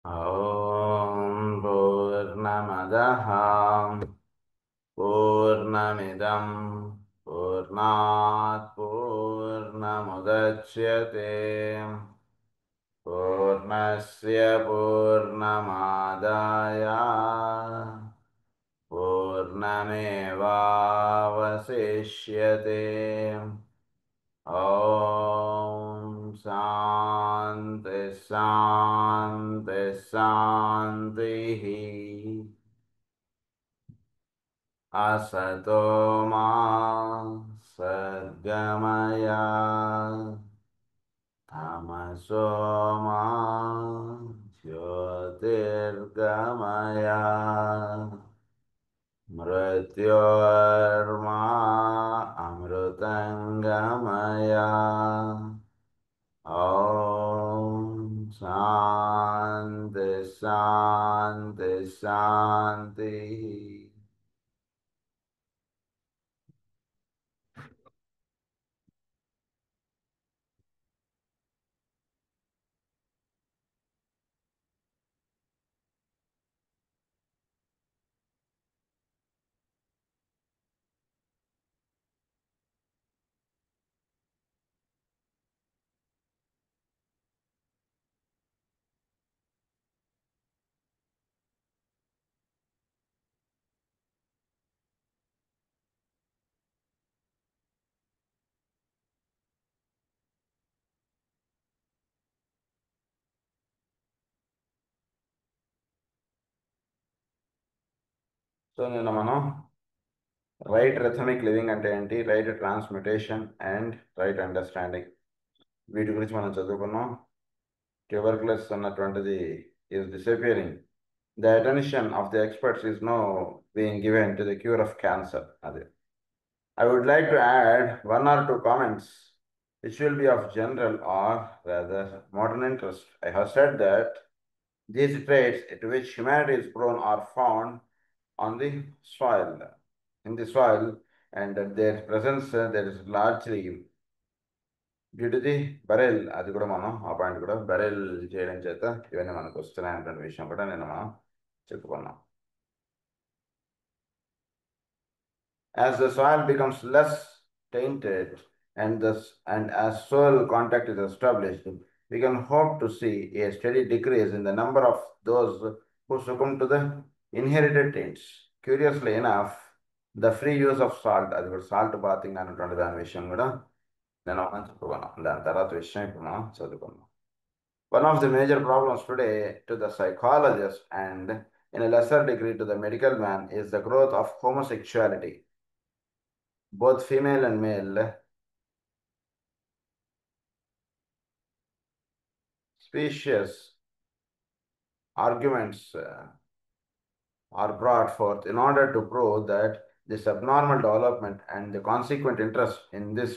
ॐ पूर्णमदः पूर्णमिदं पूर्णात् पूर्णमुदच्यते पूर्णस्य पूर्णमादाय पूर्णमेवावशिष्यते ॐ शान्ति शान्ति शान्तिः असतो मा सद्गमय तमसो मा ज्योतिर्गमय मृत्योर्मा अमृतङ्गमय ॐ शान्ति शान्ति शान्तिः సో నిన్న మనం రైట్ రిథమిక్ లివింగ్ అంటే ఏంటి, right transmutation and right understanding, వీటి గురించి మనం చదువుకున్నాం. ట్యూబర్క్యులస్ అన్నటువంటిది is disappearing. The attention of the experts is now being given to the cure of cancer. అది I would like to add one or two comments which will be of general or rather modern interest. I have said that these traits to which humanity is prone are found on the soil, in the soil, and that their presence there is largely due to the barrel. అది కూడా మనం ఆ point కూడా బరెల్ చేయడం చేత ఇవన్నీ మనకు వస్తున్నాయనే విషయం కూడా నేను మనం చెప్పుకున్నాం. As the soil becomes less tainted and as soil contact is established, we can hope to see a steady decrease in the number of those who succumb to the inherited taints. Curiously enough, the free use of salt, అది కూడా salt bathing అనేటువంటి దాని విషయం కూడా నేను మనం చెప్పుకున్నాం. దాని తర్వాత విషయం ఇప్పుడు మనం చదువుకున్నాం. One of the major problems today to the psychologist and in a lesser degree to the medical man is the growth of homosexuality. Both female and male specious arguments are brought forth in order to prove that this abnormal development and the consequent interest in this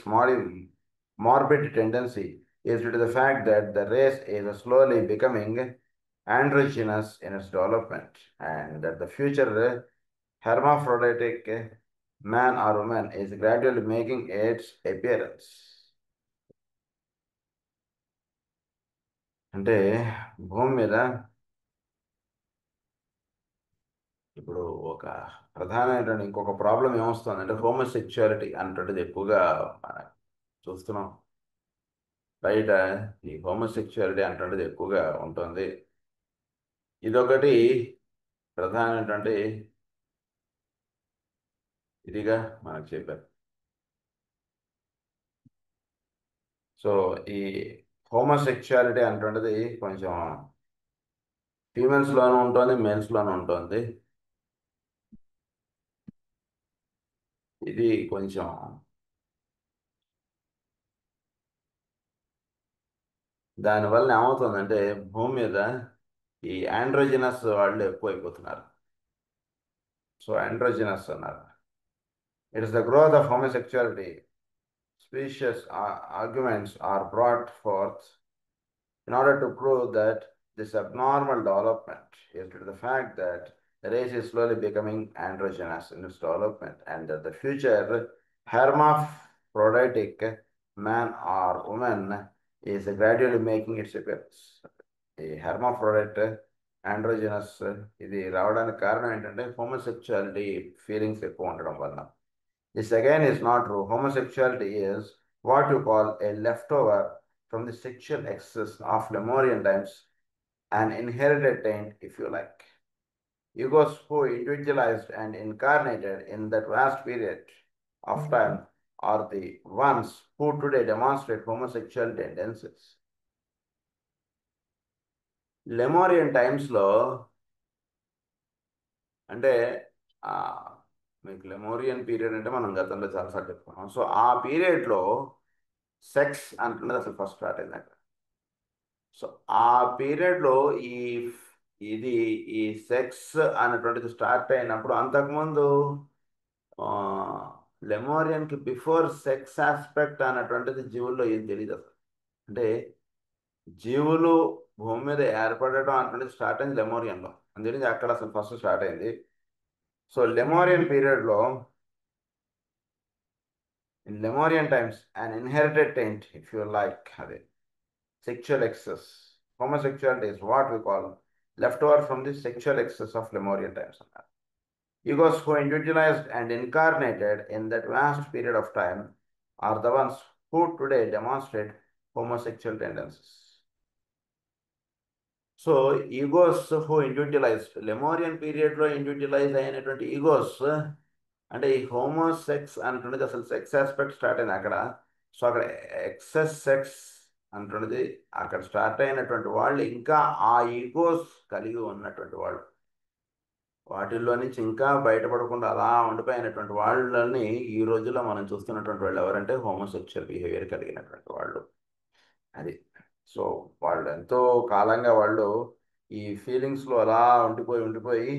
morbid tendency is due to the fact that the race is slowly becoming androgynous in its development, and that the future hermaphroditic man or woman is gradually making its appearance. అంటే భూమి మీద ఇప్పుడు ఒక ప్రధానమైనటువంటి ఇంకొక problem ఏమొస్తుంది అంటే హోమోసెక్చువాలిటీ అనేటువంటిది ఎక్కువగా మనం చూస్తున్నాం. బయట ఈ హోమోసెక్చువాలిటీ అనేటువంటిది ఎక్కువగా ఉంటుంది. ఇదొకటి ప్రధానమైనటువంటి ఇదిగా మనకు చెప్పారు. సో ఈ హోమోసెక్చువాలిటీ అనేటువంటిది కొంచెం ఫీమేల్స్లోనూ ఉంటుంది, మేల్స్లోనూ ఉంటుంది. ఇది కొంచెం దానివల్ల ఏమవుతుందంటే భూమి మీద ఈ ఆండ్రోజినస్ వాళ్ళు ఎక్కువైపోతున్నారు. సో ఆండ్రోజినస్ అన్నారు. It is the growth of homosexuality. Specious arguments are brought forth in order to prove that this abnormal development is due to the fact that the race is slowly becoming androgynous in its development, and that the future hermaphroditic man or woman is gradually making its appearance. A hermaphrodite androgynous ఇది రావడానికి కారణం ఏంటంటే homosexuality feelings ఎక్కువ ఉండడం వల్ల. This again is not true. Homosexuality is what you call a left over from the sexual excess of Lemurian times, an inherited taint, if you like. Egos who individualized and incarnated in that vast period of time are the ones who today demonstrate homosexual tendencies. లెమోరియన్ టైమ్స్లో అంటే మీకు లెమోరియన్ period అంటే మనం గతంలో చాలాసార్లు చెప్పుకున్నాం. So ఆ పీరియడ్లో సెక్స్ అంటున్నది అసలు ఫస్ట్ స్టార్ట్ అయింది అక్కడ. సో ఆ పీరియడ్లో ఇది ఈ సెక్స్ అనేటువంటిది స్టార్ట్ అయినప్పుడు అంతకుముందు లెమోరియన్కి బిఫోర్ సెక్స్ ఆస్పెక్ట్ అనేటువంటిది జీవుల్లో ఏం తెలియదు అసలు. అంటే జీవులు భూమి మీద ఏర్పడటం అనేటువంటిది స్టార్ట్ అయింది లెమోరియన్లో, అందుకని అక్కడ అసలు ఫస్ట్ స్టార్ట్ అయింది. సో లెమోరియన్ పీరియడ్లో, in Lemurian times, an inherited taint, if you like, అదే sexual excess. Homosexuality is what we call leftover from the sexual excess of Lemurian times. Egos who individualized and incarnated in that vast period of time are the ones who today demonstrate homosexual tendencies. So egos who individualize Lemurian పీరియడ్లో individualize అయినటువంటి egos అంటే ఈ homosex అంటున్నది అసలు sex aspect start అయింది అక్కడ. So అక్కడ excess sex అంటున్నది అక్కడ స్టార్ట్ అయినటువంటి వాళ్ళు ఇంకా ఆ ఈగోస్ కలిగి ఉన్నటువంటి వాళ్ళు, వాటిల్లో నుంచి ఇంకా బయటపడకుండా అలా ఉండిపోయినటువంటి వాళ్ళని ఈ రోజుల్లో మనం చూస్తున్నటువంటి వాళ్ళు ఎవరంటే హోమోసెక్షువల్ బిహేవియర్ కలిగినటువంటి వాళ్ళు. అది సో వాళ్ళు ఎంతో కాలంగా వాళ్ళు ఈ ఫీలింగ్స్లో అలా ఉండిపోయి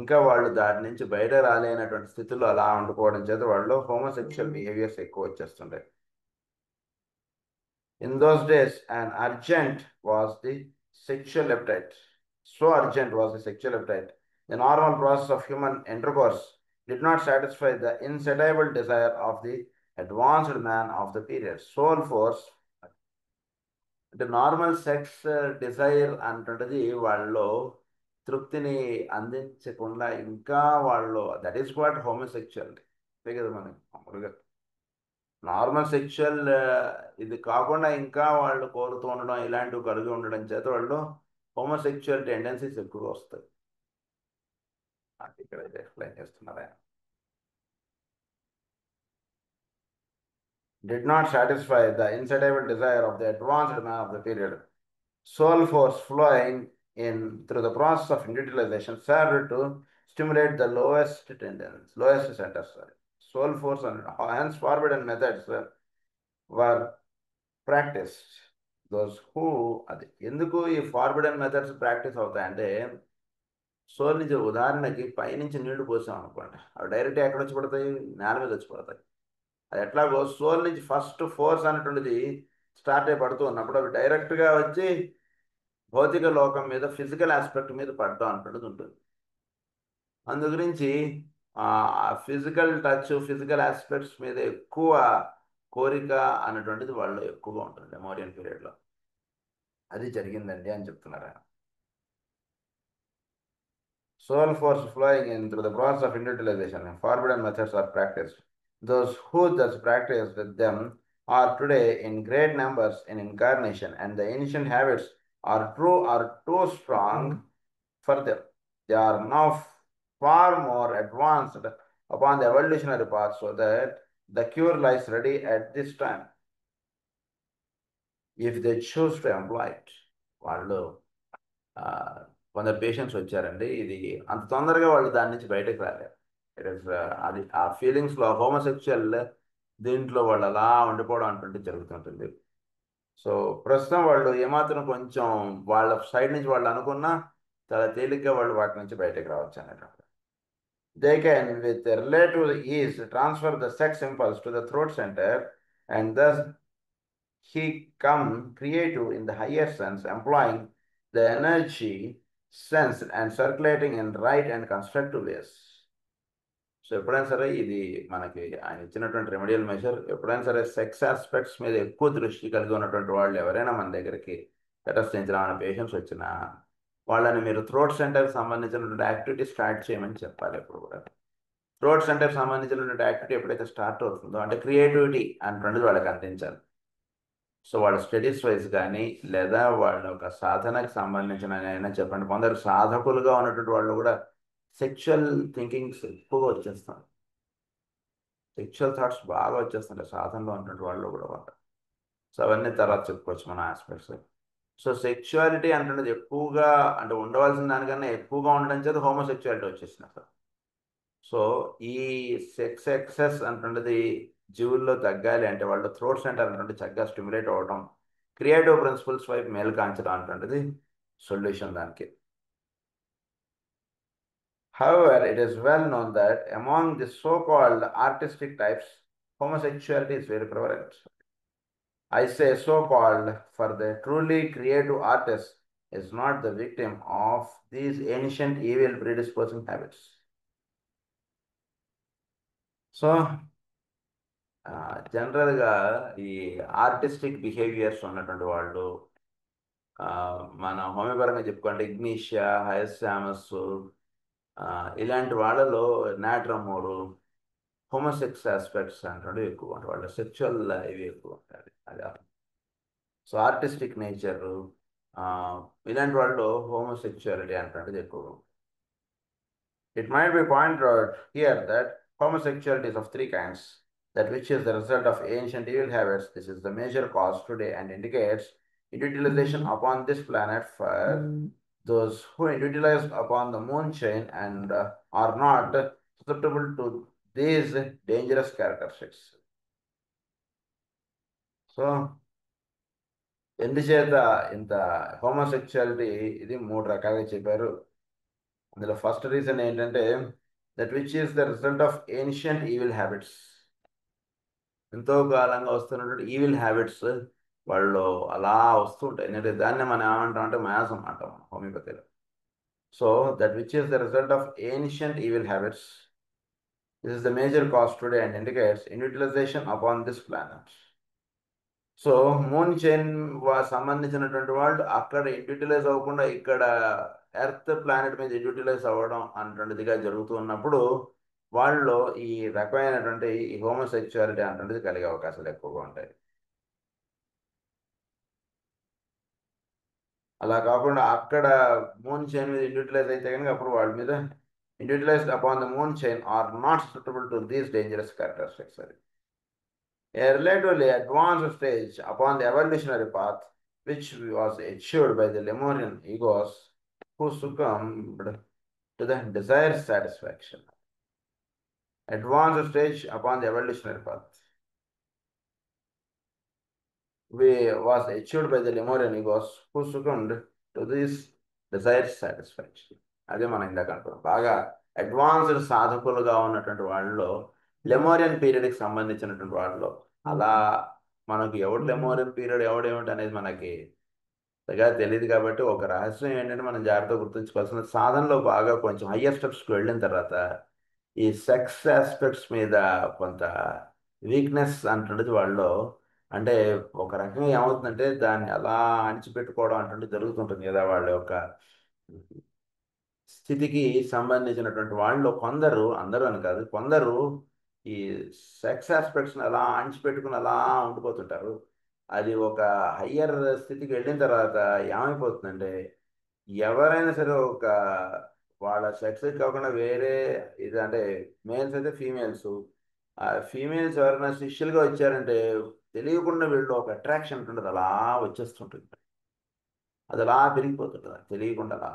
ఇంకా వాళ్ళు దాని నుంచి బయట రాలేనటువంటి స్థితిలో అలా ఉండిపోవడం చేత వాళ్ళు హోమోసెక్షువల్ బిహేవియర్స్ ఎక్కువ వచ్చేస్తుంటాయి. In those days, an urgent was the sexual appetite. So urgent was the sexual appetite. The normal process of human intercourse did not satisfy the insatiable desire of the advanced man of the period. Soul force, అంటే normal sex Dzire అంటున్నది వాళ్ళలో తృప్తిని అందించకుండా ఇంకా వాళ్ళు, that is what homosexuality. అంతే కదా మనకి మామూలుగా నార్మల్ సెక్షువల్ ఇది కాకుండా ఇంకా వాళ్ళు కోరుతూ ఉండడం ఇలాంటివి కలిగి ఉండడం చేత వాళ్ళు హోమోసెక్షువల్ టెండెన్సీస్ ఎక్కువ వస్తాయి. అది ఇక్కడ ఎక్స్ప్లెయిన్ చేస్తున్నారా. Did not satisfy the insatiable desire of the advanced man of the period. Soul force flowing in through the process of individualization served to stimulate the lowest centers. Soul force and hence forbidden methods were practiced. Those who అది ఎందుకు ఈ forbidden methods practice అవుతాయంటే, soul నుంచి ఉదాహరణకి పైనుంచి నీళ్లు పోసాం అనుకోండి, అవి డైరెక్ట్గా ఎక్కడ వచ్చి పడతాయి, నేల మీద వచ్చి పడతాయి. అది ఎట్లాగో సోల్ నుంచి ఫస్ట్ ఫోర్స్ అనేటువంటిది స్టార్ట్ అయి పడుతూ ఉన్నప్పుడు అవి డైరెక్ట్గా వచ్చి భౌతిక లోకం మీద ఫిజికల్ ఆస్పెక్ట్ మీద పడడం అనేటువంటిది ఉంటుంది. అందు గురించి ఫిజికల్ టచ్ ఫిజికల్ ఆస్పెక్ట్స్ మీద ఎక్కువ కోరిక అనేటువంటిది వాళ్ళు ఎక్కువగా ఉంటుంది లెమోరియన్ పీరియడ్లో. అది జరిగిందండి అని చెప్తున్నారు ఆయన. Soul force flowing in through the process of individualization, forbidden methods are practiced. Those who thus practiced them are today in great numbers in incarnation, and the ancient habits are too strong for them. They are now far more advanced upon the evolutionary path, so that the cure lies ready at this time, if they choose to employ it. వాళ్ళు కొందరు patients వచ్చారండి, ఇది అంత తొందరగా వాళ్ళు దాని నుంచి బయటకు రాలేరు. ఇట్ ఇస్ అది ఆ ఫీలింగ్స్లో హోమోసెక్షువల్ దీంట్లో వాళ్ళు అలా ఉండిపోవడం అంటుంటే జరుగుతుంటుంది. సో ప్రస్తుతం వాళ్ళు ఏమాత్రం కొంచెం వాళ్ళ సైడ్ నుంచి వాళ్ళు అనుకున్నా చాలా తేలిగ్గా వాళ్ళు వాటి నుంచి బయటకు రావచ్చు అనేటువంటి. They can with relative ease transfer the sex impulse to the throat center, and thus he come creative in the higher sense, employing the energy sensed and circulating in right and constructive ways. So ఎప్పుడైనా సరే ఇది మనకి ఆయన ఇచ్చినటువంటి remedial measure. ఎప్పుడైనా సరే sex aspects మీద ఎక్కువ దృష్టి కలిగి ఉన్నటువంటి వాళ్ళు ఎవరైనా మన దగ్గరికి తటస్థించిన పేషెంట్స్ వచ్చినా వాళ్ళని మీరు థ్రోట్ సెంటర్కి సంబంధించినటువంటి యాక్టివిటీ స్టార్ట్ చేయమని చెప్పాలి ఎప్పుడు కూడా. థ్రోట్ సెంటర్కి సంబంధించినటువంటి యాక్టివిటీ ఎప్పుడైతే స్టార్ట్ అవుతుందో అంటే క్రియేటివిటీ అనేటువంటిది వాళ్ళకి అందించాలి. సో వాళ్ళ స్టడీస్ వైజ్ కానీ లేదా వాళ్ళ ఒక సాధనకు సంబంధించిన అయినా చెప్పండి, కొందరు సాధకులుగా ఉన్నటువంటి వాళ్ళు కూడా సెక్షువల్ థింకింగ్స్ ఎక్కువగా వచ్చేస్తాయి, సెక్షువల్ థాట్స్ బాగా వచ్చేస్తుంటాయి సాధనలో ఉన్నటువంటి వాళ్ళు కూడా వాళ్ళు. సో అవన్నీ తర్వాత చెప్పుకోవచ్చు మన ఆస్పెక్ట్స్. సో సెక్షువాలిటీ అంటున్నది ఎక్కువగా అంటే ఉండవలసిన దానికన్నా ఎక్కువగా ఉండడం చేత హోమోసెక్షువాలిటీ వచ్చేసింది అసలు. సో ఈ సెక్స్ ఎక్సెస్ అంటున్నది జీవుల్లో తగ్గాలి అంటే వాళ్ళు థ్రోట్ సెంటర్ అంటే చక్కగా స్టిమ్యులేట్ అవ్వడం, క్రియేటివ్ ప్రిన్సిపల్స్ వైపు మేలు కాంచడం అంటున్నది సొల్యూషన్ దానికి. However, it is well known that among the so-called artistic types, homosexuality is very prevalent. I say so-called, for the truly creative artist is not the victim of these ancient evil predisposing habits. So జనరల్గా ఈ artistic behaviours ఉన్నటువంటి వాళ్ళు మన హోమియోపరంగా చెప్పుకుంటే Ignatia, హయస్సామస్ ఇలాంటి వాళ్ళలో నాట్రమోడు homosex aspects అంటే ఎక్కువ ఉంటాయి, వాళ్ళ సెక్షువల్ ఇవి ఎక్కువ ఉంటాయి అది. సో ఆర్టిస్టిక్ నేచర్ ఇలాంటి వాళ్ళు హోమోసెక్షువాలిటీ అంటే ఎక్కువ. It might be pointed out here that homosexuality is of three kinds, that which is the result of ancient evil habits. This is the major cause today and indicates individualization upon this planet for those who individualize upon the moon chain and are not susceptible to these dangerous characteristics. So ఎందుచేత ఇంత homosexuality ఇది మూడు రకాలుగా చెప్పారు. అందులో first reason ఏంటంటే that which is the result of ancient evil habits. ఎంతో కాలంగా వస్తున్నటువంటి ఈవిల్ హ్యాబిట్స్ వాళ్ళు అలా వస్తుంటాయి. ఎందుకంటే దాన్ని మనం ఏమంటాం అంటే మ్యాసం అంటాం హోమియోపతిలో. So that which is the result of ancient evil habits. This is the major cause today and indicates individualisation upon this planet. So moon chain సంబంధించినటువంటి వాళ్ళు అక్కడ యూటిలైజ్ అవ్వకుండా ఇక్కడ ఎర్త్ ప్లానెట్ మీద యూటిలైజ్ అవ్వడం అన్నటువంటిదిగా జరుగుతున్నప్పుడు వాళ్ళు ఈ రకమైనటువంటి ఈ హోమోసెక్షువాలిటీ అన్నటువంటిది కలిగే అవకాశాలు ఎక్కువగా ఉంటాయి. అలా కాకుండా అక్కడ మూన్ చైన్ మీద యూటిలైజ్ అయితే కనుక అప్పుడు వాళ్ళ మీద utilized upon the moon chain are not suitable to these dangerous characteristics. A relatively advanced stage upon the evolutionary path, which was achieved by the Lemurian egos who succumbed to the desired satisfaction. Advanced stage upon the evolutionary path was achieved by the Lemurian egos who succumbed to this desired satisfaction. అదే మనం ఇందాక అనుకున్నాం, బాగా advanced సాధకులుగా ఉన్నటువంటి వాళ్ళలో లెమోరియన్ పీరియడ్కి సంబంధించినటువంటి వాళ్ళలో అలా మనకు ఎవడు లెమోరియన్ పీరియడ్ ఎవడేమిటి అనేది మనకి పెద్దగా తెలియదు. కాబట్టి ఒక రహస్యం ఏంటంటే మనం జాగ్రత్తగా గుర్తుంచుకోవాల్సిన సాధనలో బాగా కొంచెం హయ్యర్ స్టెప్స్కి వెళ్ళిన తర్వాత ఈ సెక్స్ ఆస్పెక్ట్స్ మీద కొంత వీక్నెస్ అంటున్నది వాళ్ళు, అంటే ఒక రకంగా ఏమవుతుందంటే దాన్ని అలా అణిచిపెట్టుకోవడం అంటుంటే జరుగుతుంటుంది కదా. వాళ్ళ యొక్క స్థితికి సంబంధించినటువంటి వాళ్ళు కొందరు, అందరూ అని కాదు, కొందరు ఈ సెక్స్ ఆస్పెక్ట్స్ని అలా అణిచిపెట్టుకుని అలా ఉండిపోతుంటారు. అది ఒక హయ్యర్ స్థితికి వెళ్ళిన తర్వాత ఏమైపోతుందంటే ఎవరైనా సరే ఒక వాళ్ళ సెక్స్ కాకుండా వేరే ఇది అంటే మేల్స్ అయితే ఫీమేల్స్, ఆ ఫీమేల్స్ ఎవరైనా శిష్యులుగా వచ్చారంటే తెలియకుండా వీళ్ళు ఒక అట్రాక్షన్ ఉంటుంది, అలా వచ్చేస్తుంటుంది, అది అలా పెరిగిపోతుంటుంది తెలియకుండా. అలా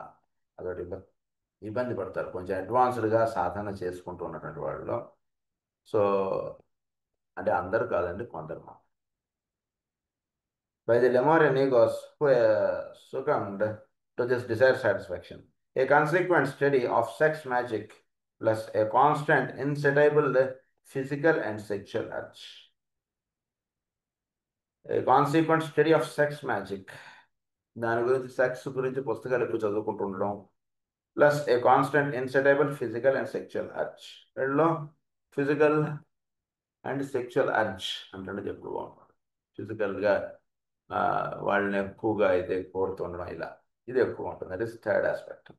అదొకటి ఇబ్బంది పడతారు కొంచెం అడ్వాన్స్డ్గా సాధన చేసుకుంటూ ఉన్నటువంటి వాళ్ళు. సో అంటే అందరూ కాదండి, కొందరు. By the Lemurian egos who succumbed to this desired satisfaction. A consequent study of sex magic plus a constant, insatiable physical and sexual urge. A consequent study of sex magic. దాని గురించి sex గురించి పుస్తకాలు ఎక్కువ చదువుకుంటూ ఉండడం, plus a constant insatiable physical and sexual urge. వీళ్ళలో physical and sexual urge అంటే చెప్పుకోవాలి, ఫిజికల్గా వాళ్ళని ఎక్కువగా అయితే కోరుతుండడం ఇలా. ఇది ఎక్కువ ఉంటుంది. That is third aspect.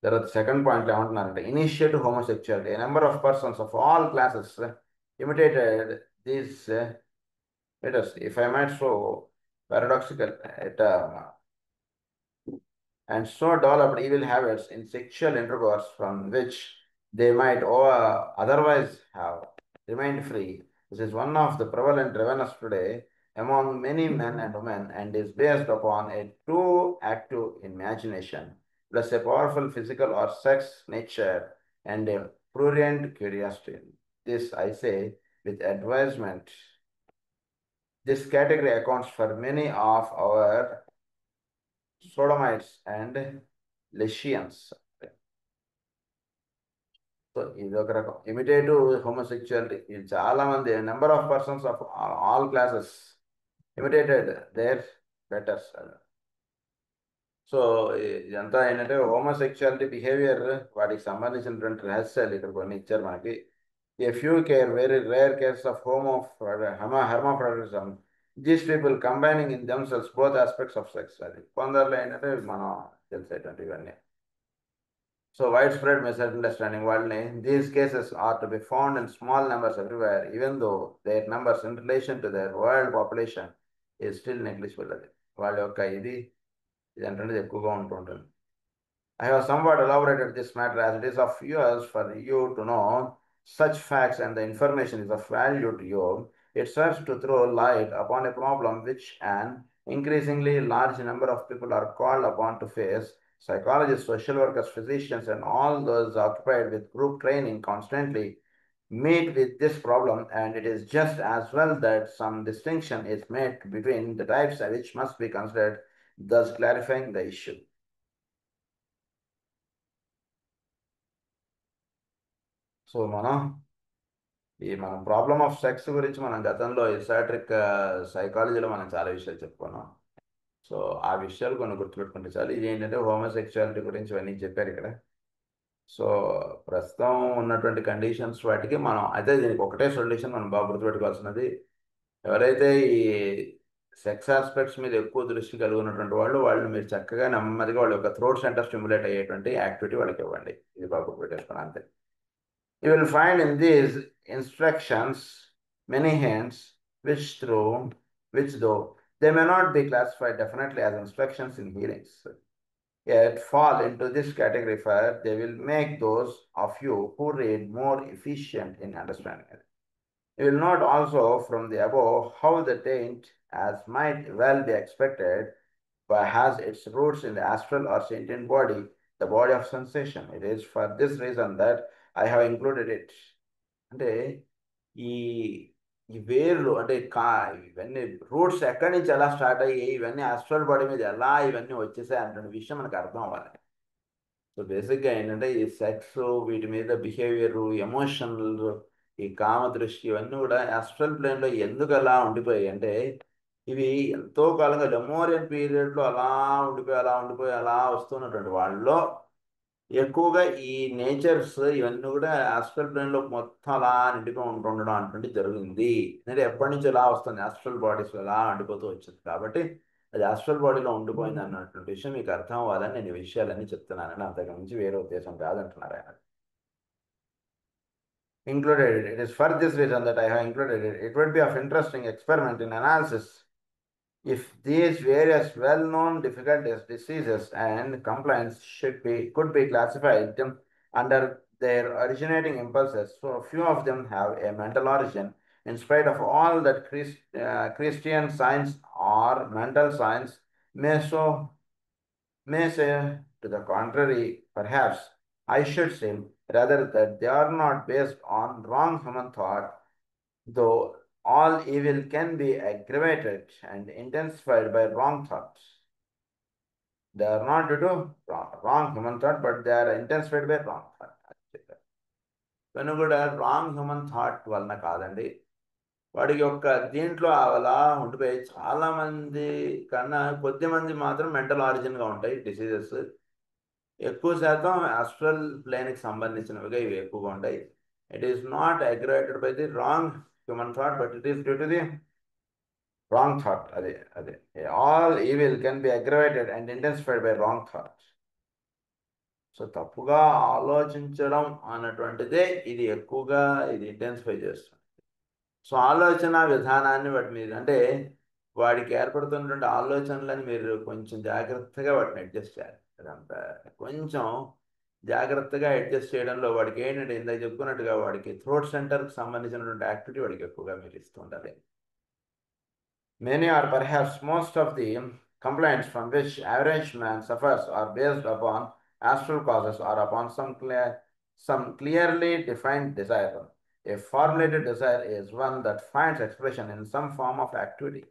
తర్వాత సెకండ్ పాయింట్లో ఏమంటున్నారంటే initiative హోమోసెక్చువాలిటీ. A number of persons of all classes imitated these letters. If I might so paradoxical, and so developed evil habits in sexual intercourse from which they might otherwise have remained free. This is one of the prevalent revenues today among many men and women and is based upon a too active imagination, plus a powerful physical or sex nature and a prurient curiosity. This I say with advisement. This category accounts for many of our sodomites and lesbians. So ఇది ఒక రకం imitative homosexuality. ఇది చాలా మంది number of persons of all classes imitated their betters. So ఇదంతా ఏంటంటే హోమోసెక్చువాలిటీ behaviour వాటికి సంబంధించినటువంటి రహస్యాలు ఇక్కడ కొన్ని ఇచ్చారు మనకి. A few cases very rare cases of hermaphrodism, these people combining in themselves both aspects of sex. అది కొందరిలో ఏంటంటే మనం తెలిసేటువంటి ఇవన్నీ. So widespread misunderstanding వాళ్ళని these cases are to be found in small numbers everywhere, even though their numbers in relation to their world population is still negligible. అది వాళ్ళ యొక్క ఇది ఏంటంటే ఎక్కువగా ఉంటుంటుంది. I have somewhat elaborated this matter as it is of use for you to know such facts and the information is of value to you. It serves to throw light upon a problem which an increasingly large number of people are called upon to face. Psychologists, social workers, physicians, and all those occupied with group training constantly meet with this problem, and it is just as well that some distinction is made between the types which must be considered, thus clarifying the issue. So మనం problem of sex గురించి మనం గతంలో esoteric సైకాలజీలో మనం చాలా విషయాలు చెప్పుకున్నాం. So ఆ విషయాలు కొన్ని గుర్తుపెట్టుకుంటే చాలు. ఇది ఏంటంటే హోమోసెక్చువాలిటీ గురించి ఇవన్నీ చెప్పారు ఇక్కడ. సో ప్రస్తుతం ఉన్నటువంటి కండిషన్స్ వాటికి మనం అయితే దీనికి ఒకటే సొల్యూషన్ మనం బాగా గుర్తుపెట్టుకోవాల్సినది, ఎవరైతే ఈ సెక్స్ ఆస్పెక్ట్స్ మీద ఎక్కువ దృష్టి కలిగి ఉన్నటువంటి వాళ్ళు మీరు చక్కగా నెమ్మదిగా వాళ్ళ యొక్క థ్రోట్ సెంటర్ స్టిమ్యులేట్ అయ్యేటువంటి యాక్టివిటీ వాళ్ళకి ఇవ్వండి. ఇది బాగా గుర్తుపెట్టేసుకోండి అంతే. You will find in these instructions many hints which though they may not be classified definitely as instructions in healings, yet fall into this category, for they will make those of you who read more efficient in understanding it. You will note also from the above how the taint, as might well be expected, has its roots in the astral or sentient body, the body of sensation. It is for this reason that I have included it. అంటే ఈ ఈ వేర్లు అంటే ఇవన్నీ roots ఎక్కడి నుంచి ఎలా start అయ్యి ఇవన్నీ ఆస్ట్రల్ బాడీ మీద ఎలా ఇవన్నీ వచ్చేసాయి అంటే విషయం మనకు అర్థం అవ్వాలి. సో బేసిక్గా ఏంటంటే ఈ సెక్స్, వీటి మీద బిహేవియర్, ఎమోషనల్, ఈ కామ దృష్టి ఇవన్నీ కూడా ఆస్ట్రల్ ప్లేన్లో ఎందుకు అలా ఉండిపోయాయి అంటే ఇవి ఎంతో కాలంగా లెమోరియన్ పీరియడ్లో అలా ఉండిపోయి అలా వస్తున్నటువంటి వాళ్ళలో ఎక్కువగా ఈ నేచర్స్ ఇవన్నీ కూడా ఆస్ట్రల్ ప్లేన్లో మొత్తం అలా నిండిపోయి ఉండడం అటువంటి జరిగింది. అంటే ఎప్పటి నుంచి ఎలా వస్తుంది, ఆస్ట్రల్ బాడీస్ ఎలా అండిపోతూ వచ్చింది. కాబట్టి అది ఆస్ట్రల్ బాడీలో ఉండిపోయింది అన్నటువంటి విషయం మీకు అర్థం అవ్వాలని నేను ఈ విషయాలన్నీ చెప్తున్నానని, అంతకు మించి వేరే ఉద్దేశం కాదంటున్నారు ఆయన. Included it. It is for this reason that I have included it. It would be of interesting experiment in analysis if these various well-known difficulties, diseases, and complaints could be classified under their originating impulses. So few of them have a mental origin, in spite of all that Christian science or mental science may say to the contrary. Perhaps I should say rather that they are not based on wrong human thought, though all evil can be aggravated and intensified by wrong thoughts. They are not due to wrong human thought, but they are intensified by wrong thought. కనుక కూడా wrong human thought వలన కాదండి, వాడికి యొక్క దీంట్లో అలా ఉండిపోయి చాలా మంది కన్నా కొద్ది మంది మాత్రం మెంటల్ ఆరిజిన్గా ఉంటాయి డిసీజెస్. ఎక్కువ శాతం ఆస్ట్రల్ ప్లేన్కి సంబంధించినవిగా ఇవి ఎక్కువగా ఉంటాయి. It is not aggravated by the wrong human thought, but it is due to the wrong thought, అదే అదే. All evil can be aggravated and intensified by wrong thought. So తప్పుగా ఆలోచించడం అన్నటువంటిదే ఇది ఎక్కువగా ఇది ఇంటెన్సిఫై చేస్తుంది. సో ఆలోచన విధానాన్ని వాటి మీద అంటే వాడికి ఏర్పడుతున్నటువంటి ఆలోచనలని మీరు కొంచెం జాగ్రత్తగా వాటిని అడ్జస్ట్ చేయాలి. అదంతా కొంచెం జాగ్రత్తగా అడ్జస్ట్ చేయడంలో వాడికి ఏంటంటే ఇందాక చెప్పుకున్నట్టుగా వాడికి థ్రోట్ సెంటర్కి సంబంధించినటువంటి యాక్టివిటీ వాడికి ఎక్కువగా మీరు ఇస్తూ ఉండాలి. Many or perhaps most of the complaints from which average man suffers are based upon astral causes or upon some clearly defined desire. A formulated desire is one that finds expression in some form of activity.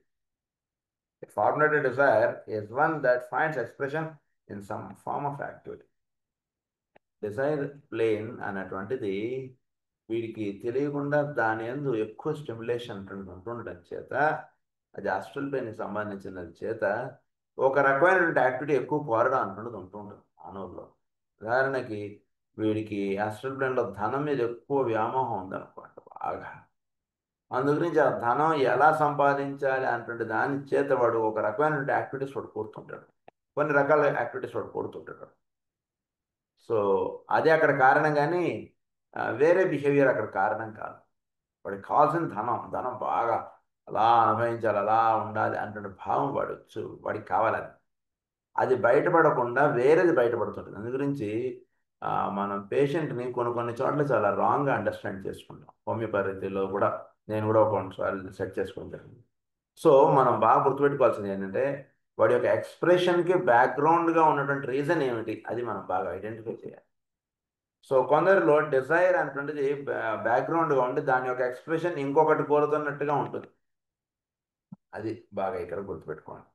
A formulated desire is one that finds expression in some form of activity. Desire plane అన్నటువంటిది వీడికి తెలియకుండా దాని యందు ఎక్కువ stimulation ఉంటుండడం చేత, అది astral ప్లేన్కి సంబంధించినది చేత ఒక రకమైనటువంటి యాక్టివిటీ ఎక్కువ కోరడం అంటున్నది ఉంటుంటుంది మానవుల్లో. ఉదాహరణకి వీడికి ఆస్ట్రల్ ప్లేన్లో ధనం మీద ఎక్కువ వ్యామోహం ఉందనుకోండి బాగా. అందుగురించి ఆ ధనం ఎలా సంపాదించాలి అన్నటువంటి దాని చేత వాడు ఒక రకమైనటువంటి యాక్టివిటీస్ వాడు కోరుతుంటాడు, కొన్ని రకాల యాక్టివిటీస్ వాడు కోరుతుంటాడు. సో అదే అక్కడ కారణం, కానీ వేరే బిహేవియర్ అక్కడ కారణం కాదు. వాడికి కావాల్సిన ధనం, ధనం బాగా అలా అనుభవించాలి, అలా ఉండాలి అంటే భావం వాడికి కావాలని. అది బయటపడకుండా వేరేది బయటపడుతుంటుంది. అందు గురించి మనం పేషెంట్ని కొన్ని చోట్ల చాలా రాంగ్గా అండర్స్టాండ్ చేసుకుంటాం. హోమియోపతిలో కూడా నేను కూడా కొన్నిసార్లు సెట్ చేసుకోవడం జరిగింది. సో మనం బాగా గుర్తుపెట్టుకోవాల్సింది ఏంటంటే వాడి యొక్క ఎక్స్ప్రెషన్కి బ్యాక్గ్రౌండ్గా ఉన్నటువంటి రీజన్ ఏమిటి, అది మనం బాగా ఐడెంటిఫై చేయాలి. సో కొందరిలో డిజైర్ అనేటువంటిది బ్యాక్గ్రౌండ్గా ఉండి దాని యొక్క ఎక్స్ప్రెషన్ ఇంకొకటి కోరుతున్నట్టుగా ఉంటుంది. అది బాగా ఇక్కడ గుర్తుపెట్టుకోండి.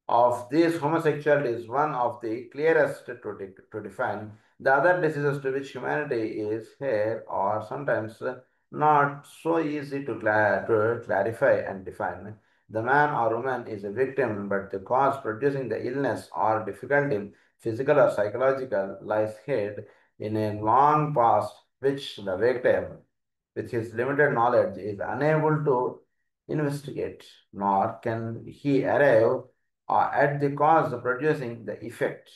Of these, homosexuality is one of the clearest to define. The other diseases to which humanity is here are sometimes not so easy to clarify and define. The man or woman is a victim, but the cause producing the illness or difficulty, physical or psychological, lies hid in a long past which the victim, with his limited knowledge, is unable to investigate, nor can he arrive at the cause producing the effect.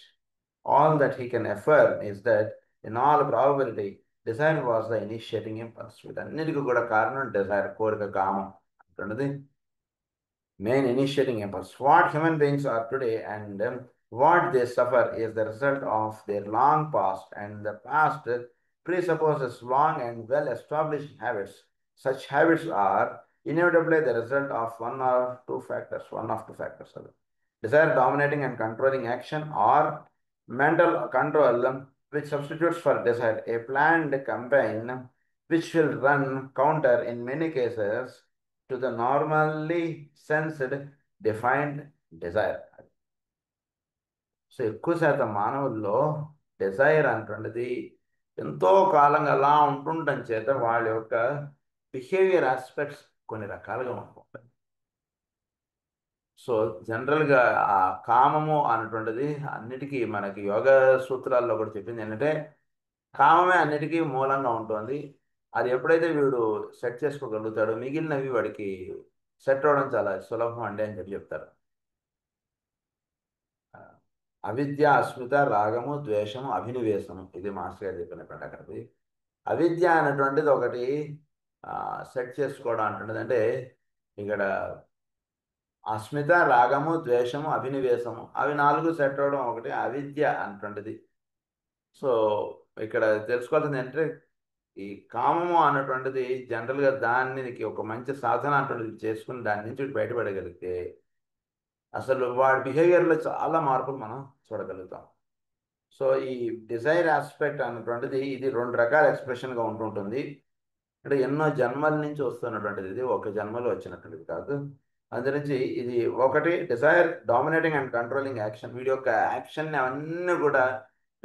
All that he can affirm is that, in all probability, desire was the initiating impulse. వీటన్నిటికీ కూడా కారణం Dzire, కోరిక, కామం అంటున్నది main initiating impulse. What human beings are today and what they suffer is the result of their long past, and the past presupposes long and well-established habits. Such habits are inevitably the result of one of two factors. Desire dominating and controlling action, or mental control which substitutes for desire. A planned campaign which will run counter in many cases to the normally sensed defined desire. So ఎక్కువ శాతం మానవుల్లో Dzire అంటున్నది ఎంతో కాలంగా అలా ఉంటుండటం చేత వాళ్ళ యొక్క బిహేవియర్ ఆస్పెక్ట్స్ కొన్ని రకాలుగా ఉంటుంటాయి. సో జనరల్గా ఆ కామము అన్నటువంటిది అన్నిటికీ మనకి యోగ సూత్రాల్లో కూడా చెప్పింది ఏంటంటే కామమే అన్నిటికీ మూలంగా ఉంటుంది. అది ఎప్పుడైతే వీడు సెట్ చేసుకోగలుగుతాడో మిగిలినవి వాడికి సెట్ అవడం చాలా సులభం అండి అని చెప్తారు. అవిద్య, అస్మిత, రాగము, ద్వేషము, అభినివేశము, ఇది మాస్టర్ గారు చెప్పినటువంటి అక్కడికి. అవిద్య అనేటువంటిది ఒకటి సెట్ చేసుకోవడం అంటున్నది. అంటే ఇక్కడ అస్మిత, రాగము, ద్వేషము, అభినివేశము, అవి 4 సెట్ అవడం ఒకటి అవిద్య అనేటువంటిది. సో ఇక్కడ తెలుసుకోవాల్సింది ఏంటంటే ఈ కామము అన్నటువంటిది జనరల్గా దానికి ఒక మంచి సాధన అటువంటిది చేసుకుని దాని నుంచి బయటపడగలిగితే అసలు వాడి బిహేవియర్లో చాలా మార్పులు మనం చూడగలుగుతాం. సో ఈ డిజైర్ ఆస్పెక్ట్ అన్నటువంటిది ఇది 2 రకాల ఎక్స్ప్రెషన్గా ఉంటుంటుంది. అంటే ఎన్నో జన్మల నుంచి వస్తున్నటువంటిది, ఇది ఒక జన్మలో వచ్చినటువంటిది కాదు. అందురించి ఇది ఒకటి desire dominating and controlling action. వీడి యొక్క యాక్షన్ అవన్నీ కూడా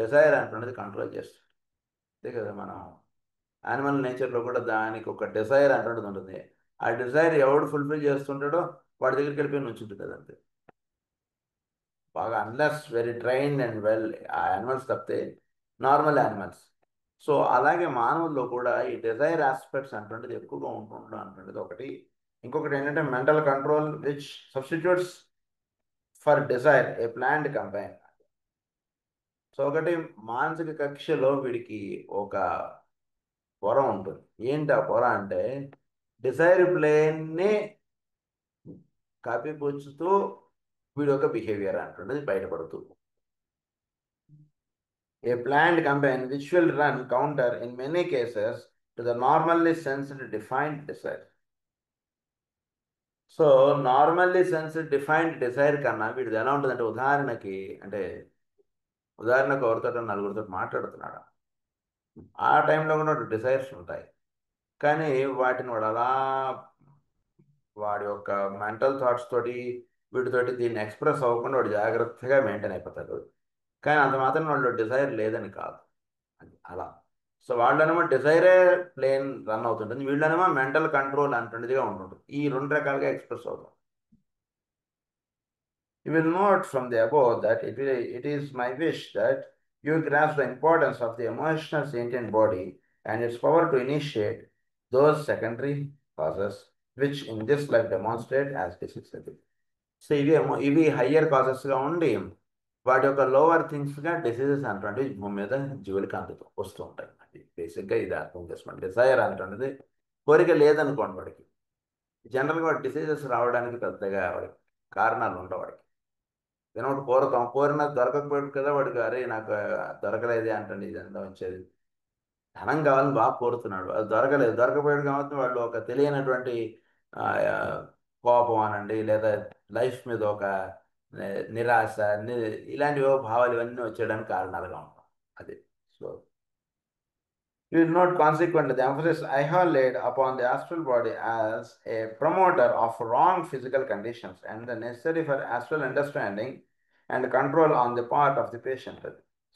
డిజైర్ అంటున్నది కంట్రోల్ చేస్తుంది. అంతే కదా, మనం యానిమల్ నేచర్లో కూడా దానికి ఒక డిజైర్ అంటున్నది ఉంటుంది. ఆ డిజైర్ ఎవడు ఫుల్ఫిల్ చేస్తుంటాడో వాడి దగ్గరికి వెళ్ళిపోయి నుంచుంటుంది అది అంతే. బాగా unless very trained and well ఆ యానిమల్స్ తప్పితే నార్మల్ యానిమల్స్. సో అలాగే మానవుల్లో కూడా ఈ డిజైర్ ఆస్పెక్ట్స్ అంటుండేది ఎక్కువగా ఉంటుండడం అంటుండేది ఒకటి. ఇంకొకటి ఏంటంటే mental control which substitutes for desire a planned campaign. So ఒకటి మానసిక కక్షలో వీడికి ఒక పొర ఉంటుంది. ఏంటి ఆ పొర అంటే డిజైర్ ప్లేన్ని కప్పిపుచ్చుతూ వీడి యొక్క బిహేవియర్ అంటున్నది బయటపడుతూ. A planned campaign which will run counter in many cases to the normally sensed defined desire. So normally sensed defined desire కన్నా వీడిది ఎలా ఉంటుందంటే ఉదాహరణకు ఎవరితో నలుగురితో మాట్లాడుతున్నాడు. ఆ టైంలో కూడా డిజైర్స్ ఉంటాయి, కానీ వాటిని వాడు అలా వాడి యొక్క మెంటల్ థాట్స్ తోటి వీటితోటి దీన్ని ఎక్స్ప్రెస్ అవ్వకుండా వాడు జాగ్రత్తగా మెయింటైన్ అయిపోతాడు. కానీ అంత మాత్రం వాళ్ళు డిజైర్ లేదని కాదు, అలా. సో వాళ్ళనేమో డిజైరే ప్లేన్ రన్ అవుతుంటుంది, వీళ్ళనేమో మెంటల్ కంట్రోల్ అంటుండేదిగా ఉంటుంటుంది. ఈ రెండు రకాలుగా ఎక్స్ప్రెస్ అవుతాం. You will note from the above that it is my wish that you grasp the importance of the emotional sentient body and its power to initiate those secondary causes which in this life demonstrate as disease. So ఇవి higher కాజెస్గా ఉండి వాటి యొక్క lower థింగ్స్గా diseases అంటుంటే భూమి మీద జీవులకి అందుతూ వస్తూ ఉంటాయి. అది బేసిక్గా ఇది అర్థం చేసుకోండి. డిజైర్ అంటున్నది కోరిక లేదనుకోండి, వాడికి జనరల్గా వాడి డిసీజెస్ రావడానికి పెద్దగా వాడికి కారణాలు ఉండవు. వాడికి ఏదో ఒకటి కోరతాం, కోరినది దొరకకపోయాడు కదా వాడికి, అరే నాకు దొరకలేదే అంటండి, ఇదంతా వచ్చేది. ధనం కావాలని బాగా కోరుతున్నాడు, అది దొరకలేదు, దొరకపోయాడు కాబట్టి వాళ్ళు ఒక తెలియనటువంటి ఆ, కోపం అనండి, లేదా లైఫ్ మీద ఒక నిరాశ, ఇలాంటి భావాలు ఇవన్నీ వచ్చేయడానికి కారణాలుగా ఉంటాం. అది. So you will note consequently the emphasis I have laid upon the astral body as a promoter of wrong physical conditions and the necessary for astral understanding and control on the part of the patient.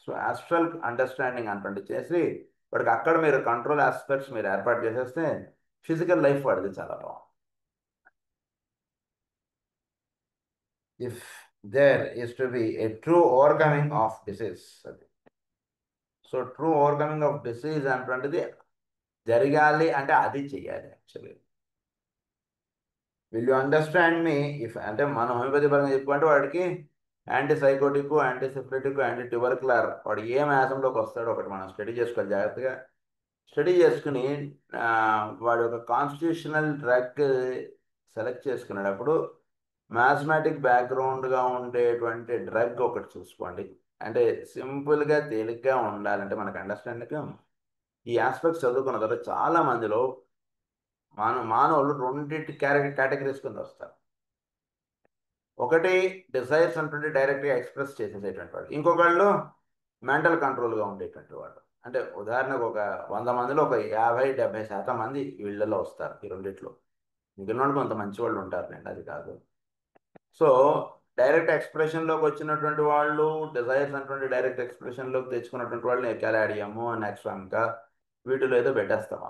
So astral understanding అంటే చేసి వాడికి అక్కడ మీరు control aspects మీరు ఏర్పాటు చేసేస్తే physical life వాడిది చాలా బాగుంది. If there is to be a true overcoming of disease. So true overcoming of disease అంటే జరగాలి అంటే అది చెయ్యాలి. Actually will you understand me if అంటే మనం హోమియోపతి పరంగా చెప్పుకుంటే వాడికి anti psychotic, anti syphilitic, anti tubercular, వాడు ఏ మ్యాసంలోకి వస్తాడో ఒకటి మనం స్టడీ చేసుకోవాలి. జాగ్రత్తగా స్టడీ చేసుకుని వాడి యొక్క కాన్స్టిట్యూషనల్ డ్రగ్ సెలెక్ట్ చేసుకునేటప్పుడు మ్యాథమెటిక్ బ్యాక్గ్రౌండ్గా ఉండేటువంటి డ్రగ్ ఒకటి చూసుకోండి. అంటే సింపుల్గా తేలిగ్గా ఉండాలంటే మనకు అండర్స్టాండింగ్ ఈ ఆస్పెక్ట్స్ చదువుకున్న తర్వాత చాలా మందిలో మానవులు రెండింటి కేటగిరీస్ కింద వస్తారు. ఒకటి డిజైర్స్ అంటుంటే డైరెక్ట్గా ఎక్స్ప్రెస్ చేసేసేటువంటి వాడు, ఇంకొకళ్ళు మెంటల్ కంట్రోల్గా ఉండేటువంటి వాడు. అంటే ఉదాహరణకు ఒక 100 మందిలో ఒక 50-70% మంది వీళ్ళలో వస్తారు ఈ రెండిట్లో. మిగిలిన కొంత మంచి వాళ్ళు ఉంటారు నేను, అది కాదు. సో డైరెక్ట్ ఎక్స్ప్రెషన్లోకి వచ్చినటువంటి వాళ్ళు, డిజైర్స్ అంటుంటే డైరెక్ట్ ఎక్స్ప్రెషన్లోకి తెచ్చుకున్నటువంటి వాళ్ళని కెలాడియము, నెక్స్ట్రాంకా వీటిలో ఏదో పెట్టేస్తాం.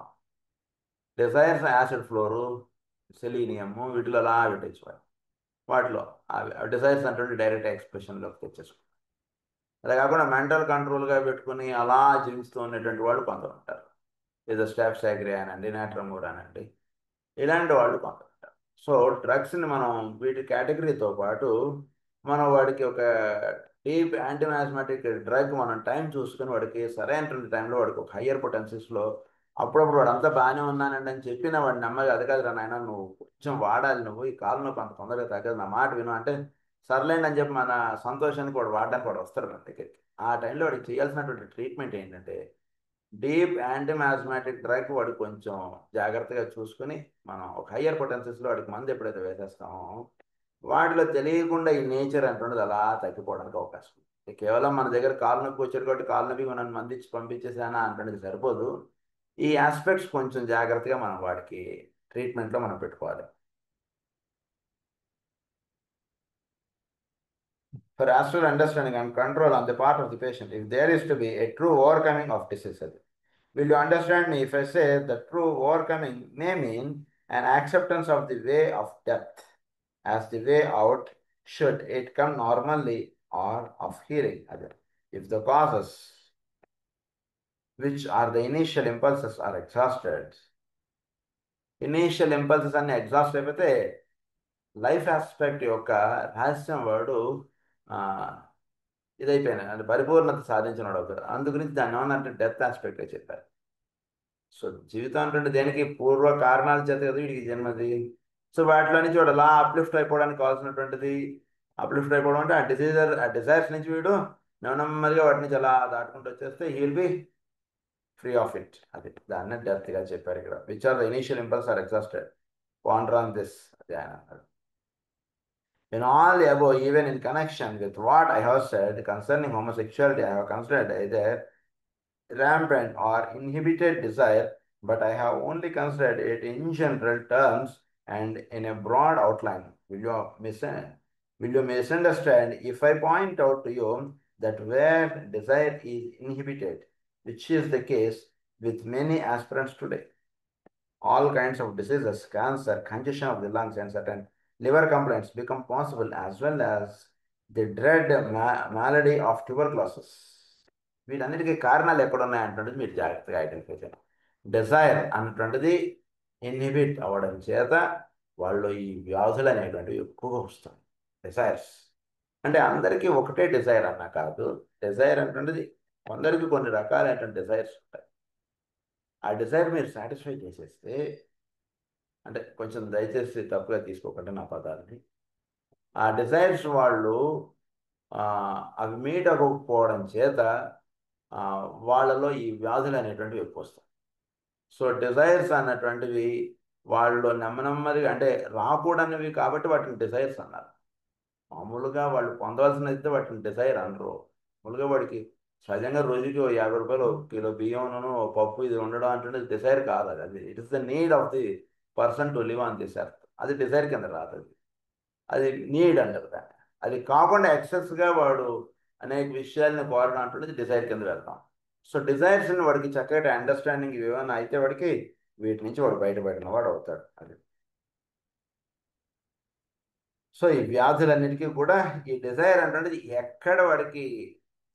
డిజైర్స్ యాసిడ్ ఫ్లోరు, సెలీనియము వీటిలో అలా పెట్టేసుకోవాలి. వాటిలో డిజైర్స్ అంటే డైరెక్ట్ ఎక్స్ప్రెషన్లోకి తెచ్చేసుకోవాలి. అలా కాకుండా మెంటల్ కంట్రోల్గా పెట్టుకుని అలా జీవిస్తూ ఉన్నటువంటి వాళ్ళు కొందరు ఉంటారు. ఏదో స్టాఫ్సాగ్రే అనండి, నాట్రమూర్ అనండి, ఇలాంటి వాళ్ళు కొందరు ఉంటారు. సో డ్రగ్స్ని మనం వీటి కేటగిరీతో పాటు మనం వాడికి ఒక డీప్ యాంటీమాస్మెటిక్ డ్రగ్ మనం టైం చూసుకుని వాడికి సరైనటువంటి టైంలో వాడికి ఒక హయ్యర్ పొటెన్సీస్లో అప్పుడప్పుడు వాడు అంతా బాగానే ఉన్నానండి అని చెప్పిన వాడిని నమ్మగా, అది కాదురా నాయన నువ్వు కొంచెం వాడాలి, నువ్వు ఈ కాలంలో కొంత తొందరగా తగ్గదు, నా మాట విను అంటే సర్లేండి అని చెప్పి మన సంతోషానికి వాడు వాడడానికి వాడు వస్తారు మన దగ్గరికి. ఆ టైంలో వాడికి చేయాల్సినటువంటి ట్రీట్మెంట్ ఏంటంటే డీప్ యాంటీమాస్మెటిక్ డ్రగ్ వాడికి కొంచెం జాగ్రత్తగా చూసుకుని మనం ఒక హయ్యర్ పొటెన్సీస్లో వాడికి మందు ఎప్పుడైతే వేసేస్తామో వాటిలో తెలియకుండా ఈ నేచర్ అంటున్నది అలా తగ్గిపోవడానికి అవకాశం ఉంది. కేవలం మన దగ్గర కాలు నొప్పి వచ్చాడు కాబట్టి కాలు నొప్పి మనం మందిచ్చి పంపించేసానా అంటున్నది సరిపోదు. ఈ ఆస్పెక్ట్స్ కొంచెం జాగ్రత్తగా మనం వాడికి ట్రీట్మెంట్లో మనం పెట్టుకోవాలి. For astral understanding and control on the part of the patient, if there is to be a true overcoming of diseases. Will you understand me if I say that true overcoming may mean an acceptance of the way of death as the way out should it come normally or of hearing? If the causes which are the initial impulses are exhausted, initial impulses అన్ని exhaust అయిపోతే life aspect యొక్క రహస్యం వాడు ఆ, ఇదైపోయినా అంటే పరిపూర్ణత సాధించిన వాడు అవుతాడు. అందు గురించి దాన్ని ఏమన్నా డెత్ ఆస్పెక్ట్ చెప్పారు. సో జీవితం అంటే దేనికి పూర్వ కారణాల చేత కదా వీడికి జన్మది. సో వాటిలో నుంచి వాడు అలా అప్లిఫ్ట్ అయిపోవడానికి కావాల్సినటువంటిది, అప్లిఫ్ట్ అయిపోవడం అంటే ఆ డిజైర్స్ నుంచి వీడు నెమ్మదిగా వాటి నుంచి అలా దాటుకుంటూ వచ్చేస్తే he will be free of it. అది దాన్ని డెప్త్గా చెప్పారు ఇక్కడ. Which are the initial impulse are exhausted ponder on this. అది ఆయన అన్నాడు. In all the above, even in connection with what I have said concerning homosexuality, I have considered either rampant or inhibited desire, but I have only considered it in general terms and in a broad outline. Will you misunderstand if I point out to you that where desire is inhibited, which is the case with many aspirants today, all kinds of diseases, cancer, congestion of the lungs, and certain liver complaints become possible, as well as the dread malady of tuberculosis. వీటన్నిటికీ కారణాలు ఎక్కడున్నాయంటున్నది మీరు జాగ్రత్తగా identify చేయాలి. Dzire అన్నటువంటిది inhibit అవ్వడం చేత వాళ్ళు ఈ వ్యాధులు అనేటువంటివి ఎక్కువగా వస్తాయి. డిజైర్స్ అంటే అందరికీ ఒకటే డిజైర్ అన్నా కాదు. డిజైర్ అన్నటువంటిది కొందరికి కొన్ని రకాలైనటువంటి డిజైర్స్ ఉంటాయి. ఆ డిజైర్ మీరు సాటిస్ఫై చేసేస్తే, అంటే కొంచెం దయచేసి తప్పుగా తీసుకోకండి నా పదాలని, ఆ డిజైర్స్ వాళ్ళు అవి మీట్ అవ్వకపోవడం చేత వాళ్ళలో ఈ వ్యాధులు అనేటువంటివి ఎక్కువ వస్తాయి. సో డిజైర్స్ అన్నటువంటివి వాళ్ళు నెమ్మదిగా అంటే రాకూడనివి కాబట్టి వాటిని డిజైర్స్ అన్నారు. మామూలుగా వాళ్ళు పొందవలసిన అయితే వాటిని డిజైర్ అనరు. మామూలుగా వాడికి సహజంగా రోజుకి 50 రూపాయలు కిలో బియ్యంను పప్పు ఇది ఉండడం అంటే డిజైర్ కాదు. అది it is the need of the person to live on this earth. అది డిజైర్ కింద రాదు. అది నీడ్ అంటారు దాన్ని. అది కాకుండా ఎక్సెస్గా వాడు అనేక విషయాలను కోరడం అంటున్నది డిజైర్ కింద వెళ్తాం. సో డిజైర్స్ని వాడికి చక్కటి అండర్స్టాండింగ్ ఏమైనా అయితే వాడికి వీటి నుంచి వాడు బయటపడిన వాడు అవుతాడు. అది సో ఈ వ్యాధులన్నిటికీ కూడా ఈ డిజైర్ అంటున్నది ఎక్కడ వాడికి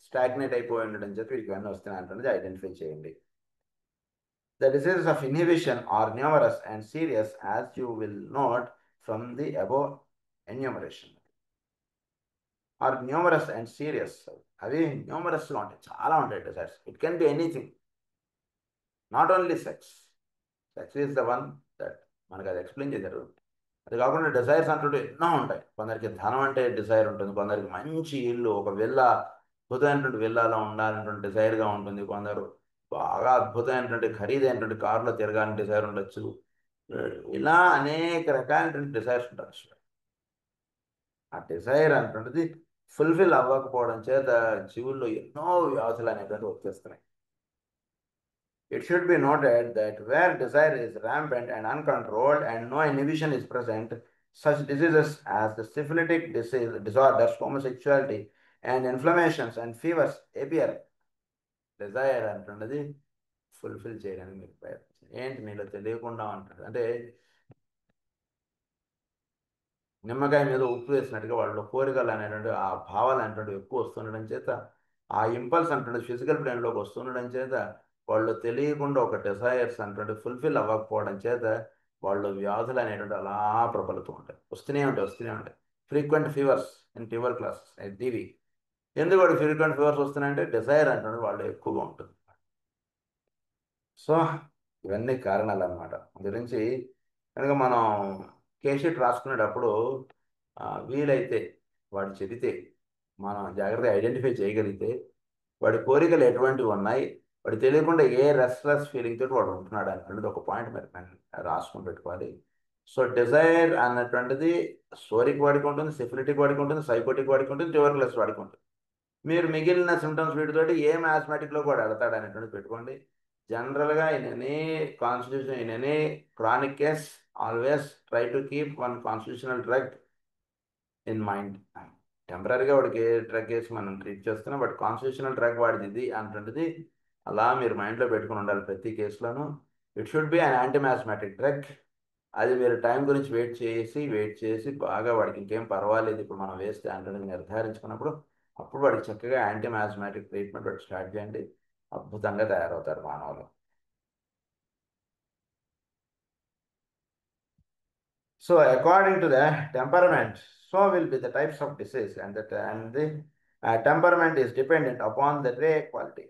స్టాగ్నేట్ అయిపోయి ఉండడం చెప్పి వీడికి ఇవన్నీ వస్తున్నాయి అంటున్నది ఐడెంటిఫై చేయండి. The diseases of inhibition are numerous and serious, as you will note from the above enumeration. Are numerous and serious. అవి న్యూమరస్గా ఉంటాయి, చాలా ఉంటాయి desires. It can be anything, not only sex. Sex is the one that మనకు అది explain చేశారు. అది కాకుండా desires అంటుంటే ఎన్నో ఉంటాయి. కొందరికి ధనం అంటే డిజైర్ ఉంటుంది, కొందరికి మంచి ఇల్లు, ఒక విల్లా, అద్భుతమైనటువంటి విల్లాలో ఉండాలనేటువంటి డిజైర్గా ఉంటుంది. కొందరు బాగా అద్భుతమైనటువంటి ఖరీదైనటువంటి కారులో తిరగాలని డిజైర్ ఉండొచ్చు. ఇలా అనేక రకాలైనటువంటి డిజైర్స్ ఉంటాయి. ఆ డిజైర్ అంటున్నది ఫుల్ఫిల్ అవ్వకపోవడం చేత జీవుల్లో ఎన్నో వ్యాధులు అనేటువంటి వచ్చేస్తున్నాయి. It should be noted that where desire is rampant and uncontrolled and no inhibition is present, such diseases as the syphilitic disorders, homosexuality, and inflammations and fevers appear. Desire అంటున్నది fulfil చేయడానికి మీకు ప్రయత్నం ఏంటి మీలో తెలియకుండా ఉంటుంది. అంటే నిమ్మకాయ మీద ఉప్పు వేసినట్టుగా వాళ్ళు కోరికలు అనేటువంటి ఆ భావాలు అనేటువంటి ఎక్కువ వస్తుండడం చేత, ఆ ఇంపల్స్ అంటే ఫిజికల్ బ్రెయిన్లోకి వస్తుండడం చేత వాళ్ళు తెలియకుండా ఒక డిజైర్స్ అంటే ఫుల్ఫిల్ అవ్వకపోవడం చేత వాళ్ళు వ్యాధులు అనేటువంటి అలా ప్రబలుతూ ఉంటాయి, వస్తూనే ఉంటాయి. Frequent fevers in tuber classes TV. ఎందుకు వాడు ఫ్రీక్వెంట్ ఫీవర్స్ వస్తున్నాయంటే డిజైర్ అంటే వాళ్ళు ఎక్కువగా ఉంటుంది. సో ఇవన్నీ కారణాలు అన్నమాట. గురించి కనుక మనం కేషీట్ రాసుకునేటప్పుడు వీలైతే వాడు చెబితే మనం జాగ్రత్తగా ఐడెంటిఫై చేయగలిగితే వాడి కోరికలు ఎటువంటివి ఉన్నాయి, వాడు తెలియకుండా ఏ రెస్ట్లెస్ ఫీలింగ్ తోటి వాడు ఉంటున్నాడు అనేది ఒక పాయింట్ మీరు రాసుకుని పెట్టుకోవాలి. సో డిజైర్ అన్నటువంటిది స్టోరిక్ వాడికి ఉంటుంది, సిఫిలిటిక్ వాడికి ఉంటుంది, సైకోటిక్ వాడికి ఉంటుంది, ట్యూబర్క్యులోసిస్ వాడికి ఉంటుంది. మీరు మిగిలిన సిమ్టమ్స్ వీటితోటి ఏ మ్యాథమెటిక్లో కూడా వెళతాడు అనేటువంటిది పెట్టుకోండి. జనరల్గా in any constitution, in any chronic case, always try to keep one constitutional drug in mind. టెంపరీగా వాడికి ఏ డ్రగ్ వేసి మనం ట్రీట్ చేస్తున్నాం, బట్ కాన్స్టిట్యూషనల్ డ్రగ్ వాడిది ఇది అంటుంటుంది. అలా మీరు మైండ్లో పెట్టుకుని ఉండాలి ప్రతి కేసులోనూ. It should be an anti mathematic drug. అది మీరు టైం గురించి వెయిట్ చేసి బాగా వాడికి ఇంకేం పర్వాలేదు ఇప్పుడు మనం వేస్తే అంటుంది నిర్ధారించుకున్నప్పుడు అప్పుడు వాడికి చక్కగా యాంటీ మ్యాథమెటిక్ ట్రీట్మెంట్ వాడికి స్టార్ట్ చేయండి. అద్భుతంగా తయారవుతారు మానవులు. So according to the temperament, so will be the types of disease, and the temperament is dependent upon the ray quality.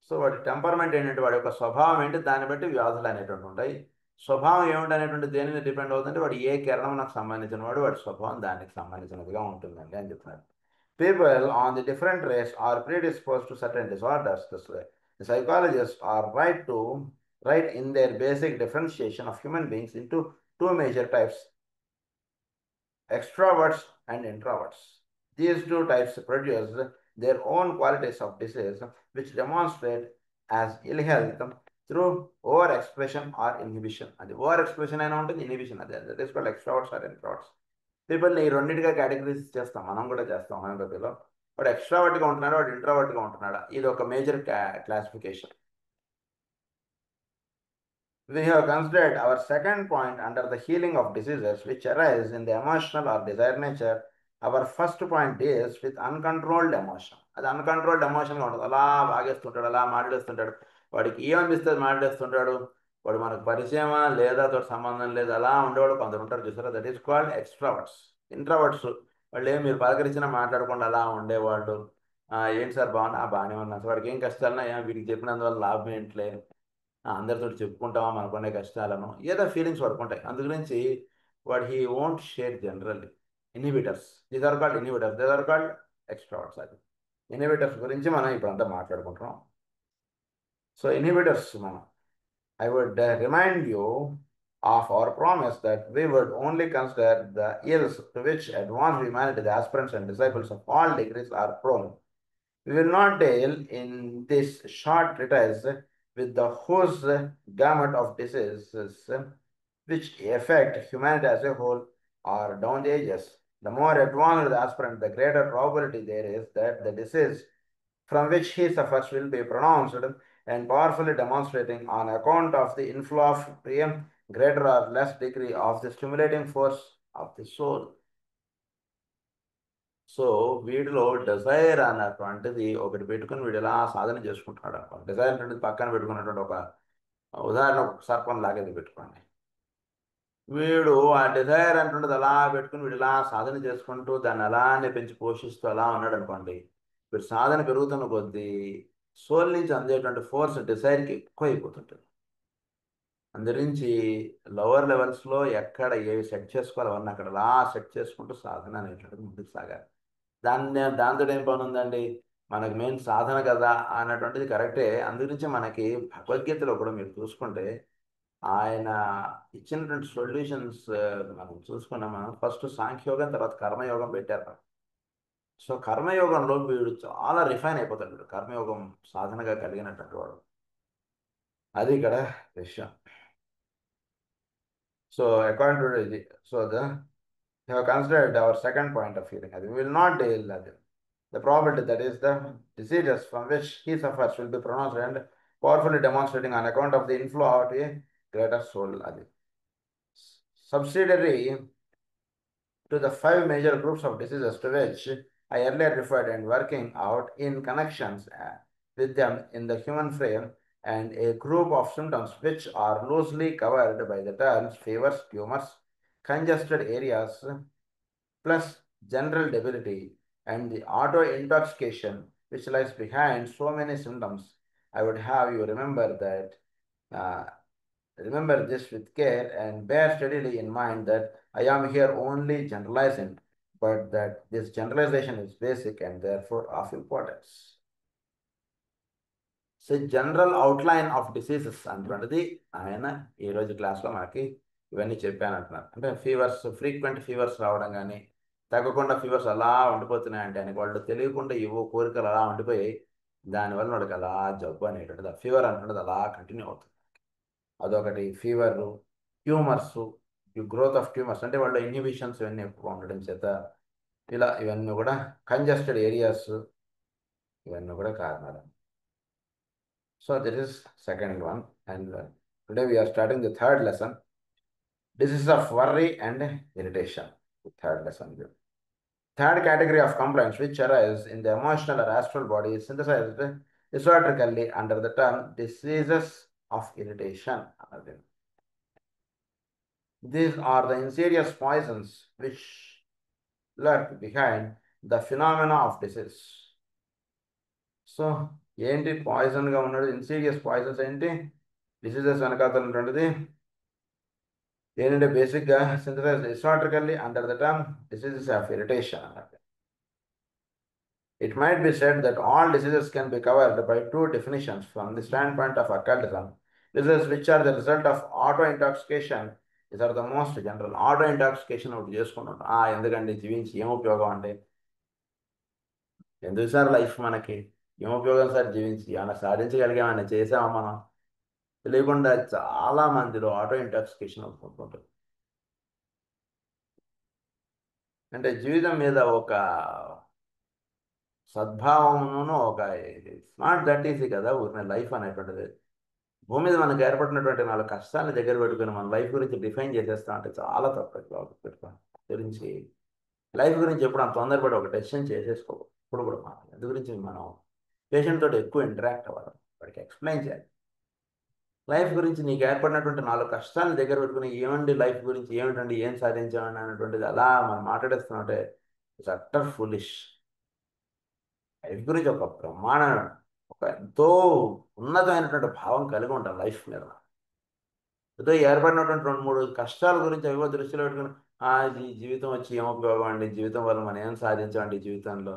So వాడి టెంపర్మెంట్ ఏంటంటే వాడి యొక్క స్వభావం ఏంటి, దాన్ని బట్టి వ్యాధులు అనేటువంటి ఉంటాయి. స్వభావం ఏమిటి అనేటువంటి దేని మీద డిపెండ్ అవుతుందంటే వాడు ఏ కిరణం నాకు సంబంధించిన వాడు, వాడి స్వభావం దానికి సంబంధించినదిగా ఉంటుందండి అని చెప్తున్నారు. People on the different race are predispose to certain disorders. The psychologists are right in their basic differentiation of human beings into two major types, extroverts and introverts. These two types produce their own qualities of disease, which demonstrate as ill health through overexpression or inhibition. అది over expression అయినా ఉంటుంది, inhibition. అదే that is called extroverts or introverts. పీపుల్ని ఈ రెండింటిగా categories చేస్తాం, మనం కూడా చేస్తాం హోమియోపతిలో. వాడు ఎక్స్ట్రావర్ట్గా ఉంటున్నాడు, వాడు ఇంట్రోవర్ట్గా ఉంటున్నాడు, ఇది ఒక major classification. We have considered our second point under the healing of diseases which arise in the emotional or desire nature. Our first point deals with uncontrolled emotion. అది అన్కంట్రోల్డ్ ఎమోషన్గా ఉంటుంది, అలా బాగేస్తుంటాడు, అలా మాట్లాడేస్తుంటాడు, వాడికి ఏమనిపిస్తుంది మాట్లాడేస్తుంటాడు, వాడు మనకు పరిచయమా లేదా తోటి సంబంధం లేదు, అలా ఉండేవాడు కొందరు ఉంటారు చూసారా, దట్ ఈస్ కాల్డ్ ఎక్స్ట్రావర్ట్స్. ఇంట్రావర్ట్స్ వాళ్ళు ఏం మీరు పలకరించినా మాట్లాడకుండా అలా ఉండేవాళ్ళు. ఏంటి సార్ బాగున్నా, బాగానే ఉన్నా సార్, వాడికి ఏం కష్టాలన్నా వీడికి చెప్పినందువల్ల లాభం ఏంట్లే, అందరితో చెప్పుకుంటామా మనకునే కష్టాలను, ఏదో ఫీలింగ్స్ పడుకుంటాయి. అందు గురించి వాడు he won't share generally. Inhibitors, these are called inhibitors, these are called extroverts. అది ఇన్హిబిటర్స్ గురించి మనం ఇప్పుడంతా మాట్లాడుకుంటున్నాం. So inhibitors I would remind you of our promise that we would only consider the ills to which advanced humanity, the aspirants and disciples of all degrees, are prone. We will not deal in this short treatise with the whose gamut of diseases which affect humanity as a whole or down the ages. The more advanced the aspirant, the greater probability there is that the disease from which he suffers will be pronounced and powerfully demonstrating on account of the inflow of greater or less degree of the stimulating force of the soul. So వీడిలో desire అన్నటువంటిది ఒకటి పెట్టుకుని వీడు ఎలా సాధన చేసుకుంటున్నాడు అనుకోండి. Dzire అనేది పక్కన పెట్టుకున్నటువంటి ఒక ఉదాహరణ, ఒక సర్పం లాగేది పెట్టుకోండి. వీడు ఆ డిజైర్ అంటున్నది అలా పెట్టుకుని వీడు ఇలా సాధన చేసుకుంటూ దాన్ని అలానే పెంచి పోషిస్తూ అలా ఉన్నాడు అనుకోండి. వీడు సాధన పెరుగుతున్న కొద్దీ సోల్ నుంచి అందేటువంటి ఫోర్స్ డిజైర్కి ఎక్కువ అయిపోతుంటుంది. అందురించి లోవర్ లెవెల్స్లో ఎక్కడ ఏవి సెట్ చేసుకోవాలి అవన్నీ అక్కడ అలా సెట్ చేసుకుంటూ సాధన అనేటువంటిది ముందుకు సాగాలి. దాంతో ఏం పని ఉందండి, మనకి మెయిన్ సాధన కదా అన్నటువంటిది కరెక్టే. అందుగురించి మనకి భగవద్గీతలో కూడా మీరు చూసుకుంటే ఆయన ఇచ్చినటువంటి సొల్యూషన్స్ మనం చూసుకున్నాం. మనం ఫస్ట్ సాంఖ్యయోగం, తర్వాత కర్మయోగం పెట్టారు. సో కర్మయోగంలో వీడు చాలా రిఫైన్ అయిపోతాడు, వీడు కర్మయోగం సాధనగా కలిగినటువంటి వాడు. అది ఇక్కడ విషయం. సో అకార్డింగ్ టు ఇది, so we have considered our second point of healing. We will not deal with the probability, that is the diseases from which he suffers, will be pronounced and powerfully demonstrating on account of the inflow of a greater soul. Subsidiary to the 5 major groups of diseases to which I earlier referred and working out in connections with them in the human frame, and a group of symptoms which are loosely covered by the terms fevers, tumors, congested areas, plus general debility, and the auto-intoxication which lies behind so many symptoms. I would have you remember this with care and bear steadily in mind that I am here only generalizing, but that this generalization is basic and therefore of importance. So general outline of diseases అంటున్నది ఆయన ఈరోజు క్లాస్లో మనకి ఇవన్నీ చెప్పాను అంటున్నారు. అంటే fevers, frequent fevers రావడం కానీ, తగ్గకుండా ఫీవర్స్ అలా ఉండిపోతున్నాయంటే ఆయనకి వాళ్ళు తెలియకుండా కోరికలు అలా ఉండిపోయి దానివల్ల వాళ్ళకి అలా జబ్బు అనేటువంటిది, ఆ ఫీవర్ అంటున్నది అలా కంటిన్యూ అవుతుంది. అదొకటి. Fever, tumours, growth of tumours అంటే వాళ్ళు ఇన్హిబిషన్స్ ఇవన్నీ ఎక్కువ ఉండడం చేత ఇలా ఇవన్నీ కూడా, కంజెస్టెడ్ ఏరియాస్ ఇవన్నీ కూడా కారణాలు. So this is second one, and today we are starting the third lesson, diseases of worry and irritation. The third lesson. Third category of complaints which arise in the emotional or astral body is synthesized esoterically under the term diseases of irritation. These are the insidious poisons which lurk behind the phenomena of disease. So ఏంటి పాయిజన్గా ఉన్నది? Insidious poisons ఏంటి? Diseases వెనకాతలు ఉన్నటువంటిది ఏంటంటే బేసిక్గా synthesize historically under the term diseases of irritation అన్నట్టు. It might be said that all diseases can be covered by two definitions from the standpoint of occultism. Diseases which are the result of auto-intoxication, these are the most general. Auto-intoxication ఒకటి చేసుకున్నాం. ఎందుకండి జీవించి ఏం ఉపయోగం అండి? ఎందుకు sir life మనకి? ఏం ఉపయోగం సార్ జీవించి? ఏమైనా సాధించగలిగామని చేసామా మనం? తెలియకుండా చాలా మందిలో ఆటో ఇంటాక్సికేషన్ అవుతుంటుంది. అంటే జీవితం మీద ఒక సద్భావమును ఒక ఇట్స్ నాట్ దట్ ఈజీ కదా ఊరిన లైఫ్ అనేటువంటిది. భూమి మీద మనకు ఏర్పడినటువంటి 4 కష్టాలను దగ్గర పెట్టుకుని మన లైఫ్ గురించి డిఫైన్ చేసేస్తాం అంటే చాలా తప్పు. పెట్టుకోండి గురించి లైఫ్ గురించి ఎప్పుడు అంత తొందరపడి ఒక డెసిషన్ చేసేసుకోవాలి. ఇప్పుడు కూడా మనం అందు గురించి మనం పేషెంట్ తోటి ఎక్కువ ఇంటరాక్ట్ అవ్వాలి, వాడికి ఎక్స్ప్లెయిన్ చేయాలి. లైఫ్ గురించి నీకు ఏర్పడినటువంటి 4 కష్టాలను దగ్గర పెట్టుకుని ఏమండి లైఫ్ గురించి ఏమిటండి ఏం సాధించామని అనేటువంటిది అలా మనం మాట్లాడేస్తున్నట్టే ఇట్స్ అట్టర్ ఫులిష్. లైఫ్ గురించి ఒక బ్రహ్మాండ ఒక ఎంతో ఉన్నతమైనటువంటి భావం కలిగి ఉంటాం లైఫ్ మీద. ఏదో ఏర్పడినటువంటి 2-3 కష్టాల గురించి అవిగో దృష్టిలో పెట్టుకుని ఈ జీవితం వచ్చి ఏం ఉపయోగం అండి, జీవితం వల్ల మనం ఏం సాధించామండి జీవితంలో,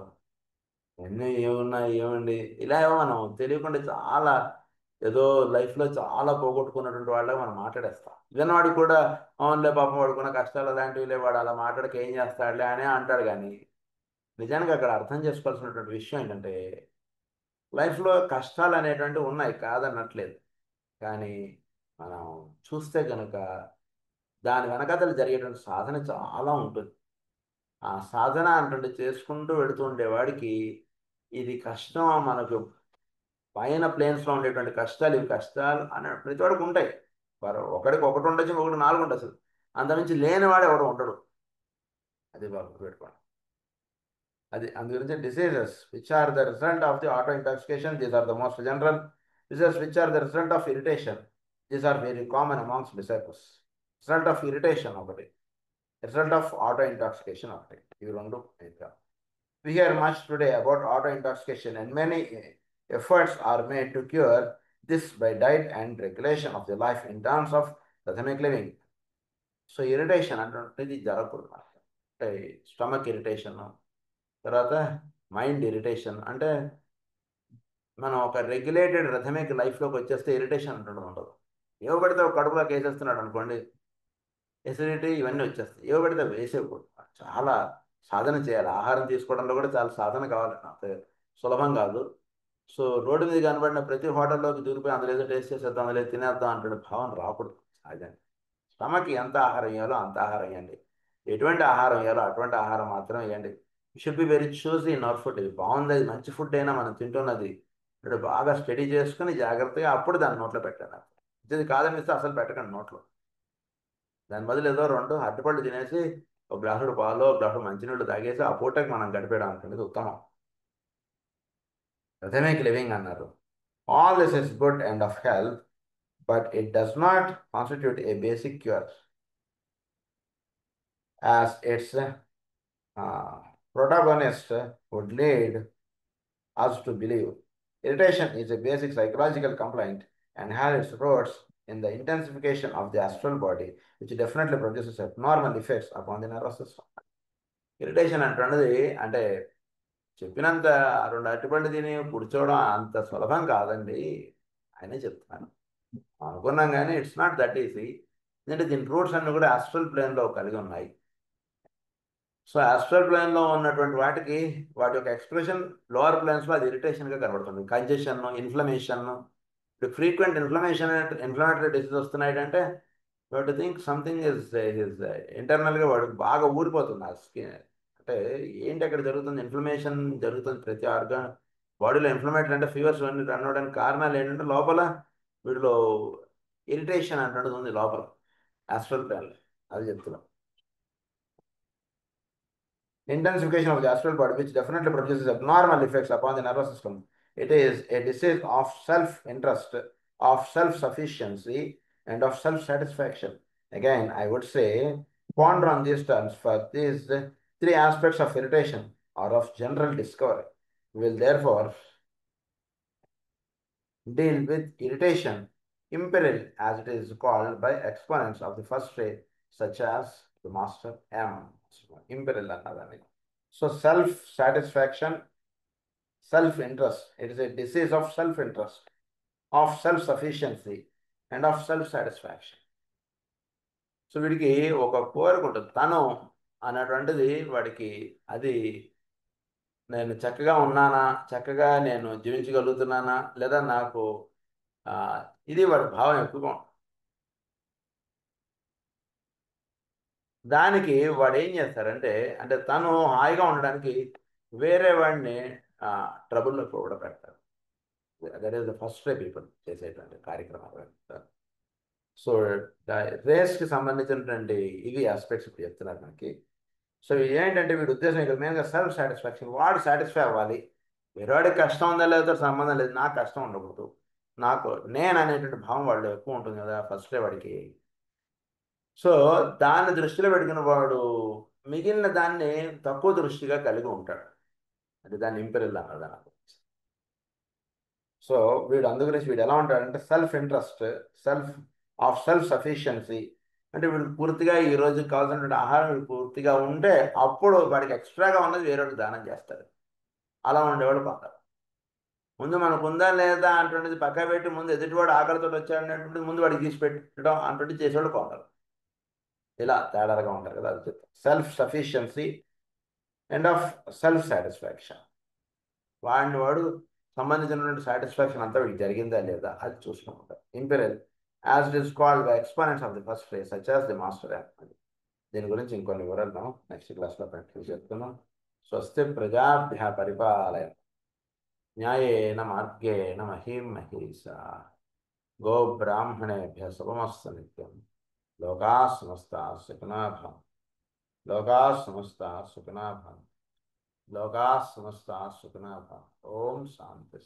ఎన్ని ఏమున్నాయి ఏమండి, ఇలా ఏమో మనం తెలియకుండా చాలా ఏదో లైఫ్లో చాలా పోగొట్టుకున్నటువంటి వాళ్ళగా మనం మాట్లాడేస్తాం. విన్నవాడికి కూడా అవునులే పాపం వాడుకున్న కష్టాలు అలాంటివిలే, వాడు అలా మాట్లాడక ఏం చేస్తాడులే అని అంటాడు. కానీ నిజానికి అక్కడ అర్థం చేసుకోవాల్సినటువంటి విషయం ఏంటంటే లైఫ్లో కష్టాలు అనేటువంటివి ఉన్నాయి, కాదన్నట్లేదు. కానీ మనం చూస్తే కనుక దాని వెనకాతలు జరిగేటువంటి సాధన చాలా ఉంటుంది. ఆ సాధన అంటే చేసుకుంటూ వెళుతూ ఉండేవాడికి ఇది కష్టం, మనకు పైన ప్లేన్స్లో ఉండేటువంటి కష్టాలు ఇవి కష్టాలు అనే ప్రతి వాడికి ఉంటాయి. ఒకడికి ఒకటి ఉండొచ్చు, ఒకటి 4 ఉండొచ్చు. అంతమించి లేనివాడు ఎవడు ఉండడు. అది బాగా పెట్టుకోండి. అది అందుగురించి diseases which are the result of the auto intoxication, these are the most general. Diseases which are the result of irritation, these are very common amongst disciples. Result of irritation ఒకటి, రిజల్ట్ ఆఫ్ ఆటో ఇంటాక్సికేషన్ ఒకటి, ఇవి రెండు. ఇంకా we hear much today about auto intoxication and many efforts are made to cure this by diet and regulation of the life in terms of rhythmic living. So irritation అంటే జరగకూడదు. అంటే stomach irritation, తర్వాత mind irritation. అంటే మనం ఒక regulated రథమిక్ లైఫ్లోకి వచ్చేస్తే irritation అంటూ ఉండదు. ఏవో పడితే ఒక కడుపులోకి వేసేస్తున్నాడు అనుకోండి, ఎసిడిటీ ఇవన్నీ వచ్చేస్తాయి. ఏవో పడితే వేసేయకూడదు. చాలా సాధన చేయాలి. ఆహారం తీసుకోవడంలో కూడా చాలా సాధన కావాలి, అంత సులభం కాదు. సో రోడ్డు మీద కనబడిన ప్రతి హోటల్లోకి దూరిపోయి అందులో ఏదో టేస్ట్ చేసేద్దాం, అందులో తినేద్దాం అంటే భావన రాకూడదు. సహజంగా స్టమక్కి ఎంత ఆహారం ఇవ్వాలో అంత ఆహారం ఇవ్వండి, ఎటువంటి ఆహారం ఇవ్వాలో అటువంటి ఆహారం మాత్రం ఇవ్వండి. షుడ్ బి వెరీ చూసి ఇన్ అవర్ ఫుడ్. ఇది బాగుంది, అది మంచి ఫుడ్ అయినా మనం తింటున్నది ఇప్పుడు బాగా స్టడీ చేసుకుని జాగ్రత్తగా అప్పుడు దాన్ని నోట్లో పెట్టండి. ఇది కాదనిస్తే అసలు పెట్టకండి నోట్లో. దాని బదులు ఏదో 2 అరటిపళ్ళు తినేసి ఒక గ్లాసుడు పాలు, ఒక గ్లాసుడు మంచినీళ్ళు తాగేసి ఆ పూటకి మనం గడిపేయడం అనుకునేది ఉత్తమం. rhythmic living అన్నారు. All this is good and of health, but it does not constitute A basic cure as its protagonist would lead us to believe. Irritation is a basic psychological complaint and has its roots in the intensification of the astral body, which definitely produces abnormal effects upon the nervous system. Irritation అంటున్నది అంటే చెప్పినంత 2 అరటిపళ్ళు తిని కూర్చోవడం అంత సులభం కాదండి అనే చెప్తున్నాను. అనుకున్నాం కానీ ఇట్స్ నాట్ దట్ ఈజీ. ఎందుకంటే దీని రూట్స్ అన్నీ కూడా ఆస్ట్రల్ ప్లేన్లో కలిగి ఉన్నాయి. సో ఆస్ట్రల్ ప్లేన్లో ఉన్నటువంటి వాటికి వాటి యొక్క ఎక్స్ప్రెషన్ లోవర్ ప్లేన్స్లో అది ఇరిటేషన్గా కనబడుతుంది. Congestion, inflammation. ఇప్పుడు ఫ్రీక్వెంట్ ఇన్ఫ్లమేటరీ డిసీజ్ వస్తున్నాయి అంటే వాట్ థింక్ సంథింగ్ ఇస్ ఇంటర్నల్గా వాడికి బాగా ఊరిపోతుంది ఆ స్కిన్. అంటే ఏంటి అక్కడ జరుగుతుంది? ఇన్ఫ్లమేషన్ జరుగుతుంది ప్రతి ఆర్గాన్ బాడీలో. ఇన్ఫ్లమేటరీ అంటే ఫీవర్స్ అన్నీ రన్ అవడానికి కారణాలు ఏంటంటే లోపల వీటిలో ఇరిటేషన్ అంటున్నది ఉంది లోపల ఆస్ట్రల్ ప్లేన్లో. అది చెప్తున్నాం. Intensification of the astral body, which definitely produces abnormal effects upon the nervous system. It is a disease of self-interest, of self-sufficiency, and of self-satisfaction. Again, I would say ponder on these terms for these three aspects of irritation or of general discovery. We will therefore deal with irritation, imperil as it is called by exponents of the first ray, such as the master M. Imperil another. So self-satisfaction, self-interest. It is a disease of self-interest, of self-sufficiency, and of self-satisfaction. So వీడికి ఒక కోరిక ఉంటుంది తను అన్నటువంటిది వాడికి అది నేను చక్కగా ఉన్నానా చక్కగా నేను జీవించగలుగుతున్నానా లేదా నాకు ఆ, ఇది వాడి భావం ఎక్కువగా ఉంటుంది. దానికి వాడు ఏం చేస్తారంటే అంటే తను హాయిగా ఉండడానికి వేరే వాడిని ట్రబుల్లో కూడా పెడతారు. That is the first way people చేసేటువంటి కార్యక్రమాలు. సో రేస్కి సంబంధించినటువంటి ఇవి ఆస్పెక్ట్స్ ఇప్పుడు చెప్తున్నారు మనకి. సో ఏంటంటే వీడి ఉద్దేశం ఇక్కడ మెయిన్గా సెల్ఫ్ సాటిస్ఫాక్షన్. వాడు సాటిస్ఫై అవ్వాలి. వేరేవాడికి కష్టం ఉందా లేదో సంబంధం లేదు. నాకు కష్టం ఉండకూడదు, నాకు నేను అనేటువంటి భావం వాళ్ళు ఎక్కువ ఉంటుంది కదా ఫస్టే వాడికి. సో దాన్ని దృష్టిలో పెట్టుకున్న వాడు మిగిలిన దాన్ని తక్కువ దృష్టిగా కలిగి ఉంటాడు. అది దాన్ని ఇంపెరిల్ అన్నారు దాని. సో వీడు అందు గురించి వీడు ఎలా ఉంటాడంటే సెల్ఫ్ ఇంట్రెస్ట్, సెల్ఫ్ సఫిషియన్సీ. అంటే వీడు పూర్తిగా ఈ రోజు కావాల్సినటువంటి ఆహారం వీడు పూర్తిగా ఉంటే అప్పుడు వాడికి ఎక్స్ట్రాగా ఉన్నది వేరొకటి దానం చేస్తాడు. అలా ఉండేవాడు కొందరు. ముందు మనకు ఉందా లేదా అంటున్నది పక్క పెట్టి ముందు ఎదుటివాడు ఆకలితో వచ్చాడనేటువంటిది ముందు వాడికి తీసి పెట్టడం అంటుంటే చేసేవాడు కొందరు. ఇలా తేడాగా ఉంటారు కదా. అది self sufficiency and of self satisfaction. వాడిని వాడు సంబంధించినటువంటి సాటిస్ఫాక్షన్ అంతా వీడికి జరిగిందా లేదా అది చూసుకుంటారు. Imperil as it is called by exponents of the first phase such as the master app. అది దీని గురించి ఇంకొన్ని వివరాలు నెక్స్ట్ క్లాస్లో ప్రాక్టీస్ చెప్తున్నాం. స్వస్తి ప్రజాభ్య పరిపాలయ న్యాయేన మార్గేణ మహీం మహీషా గో బ్రాహ్మణేభ్య శుభమస్తు నిత్యం. లోకా సమస్తా సుఖినో భవంతు. లోకా సమస్తా సుఖినో భవంతు. లోకా సమస్తా సుఖినో భవంతు. ఓం శాంతి.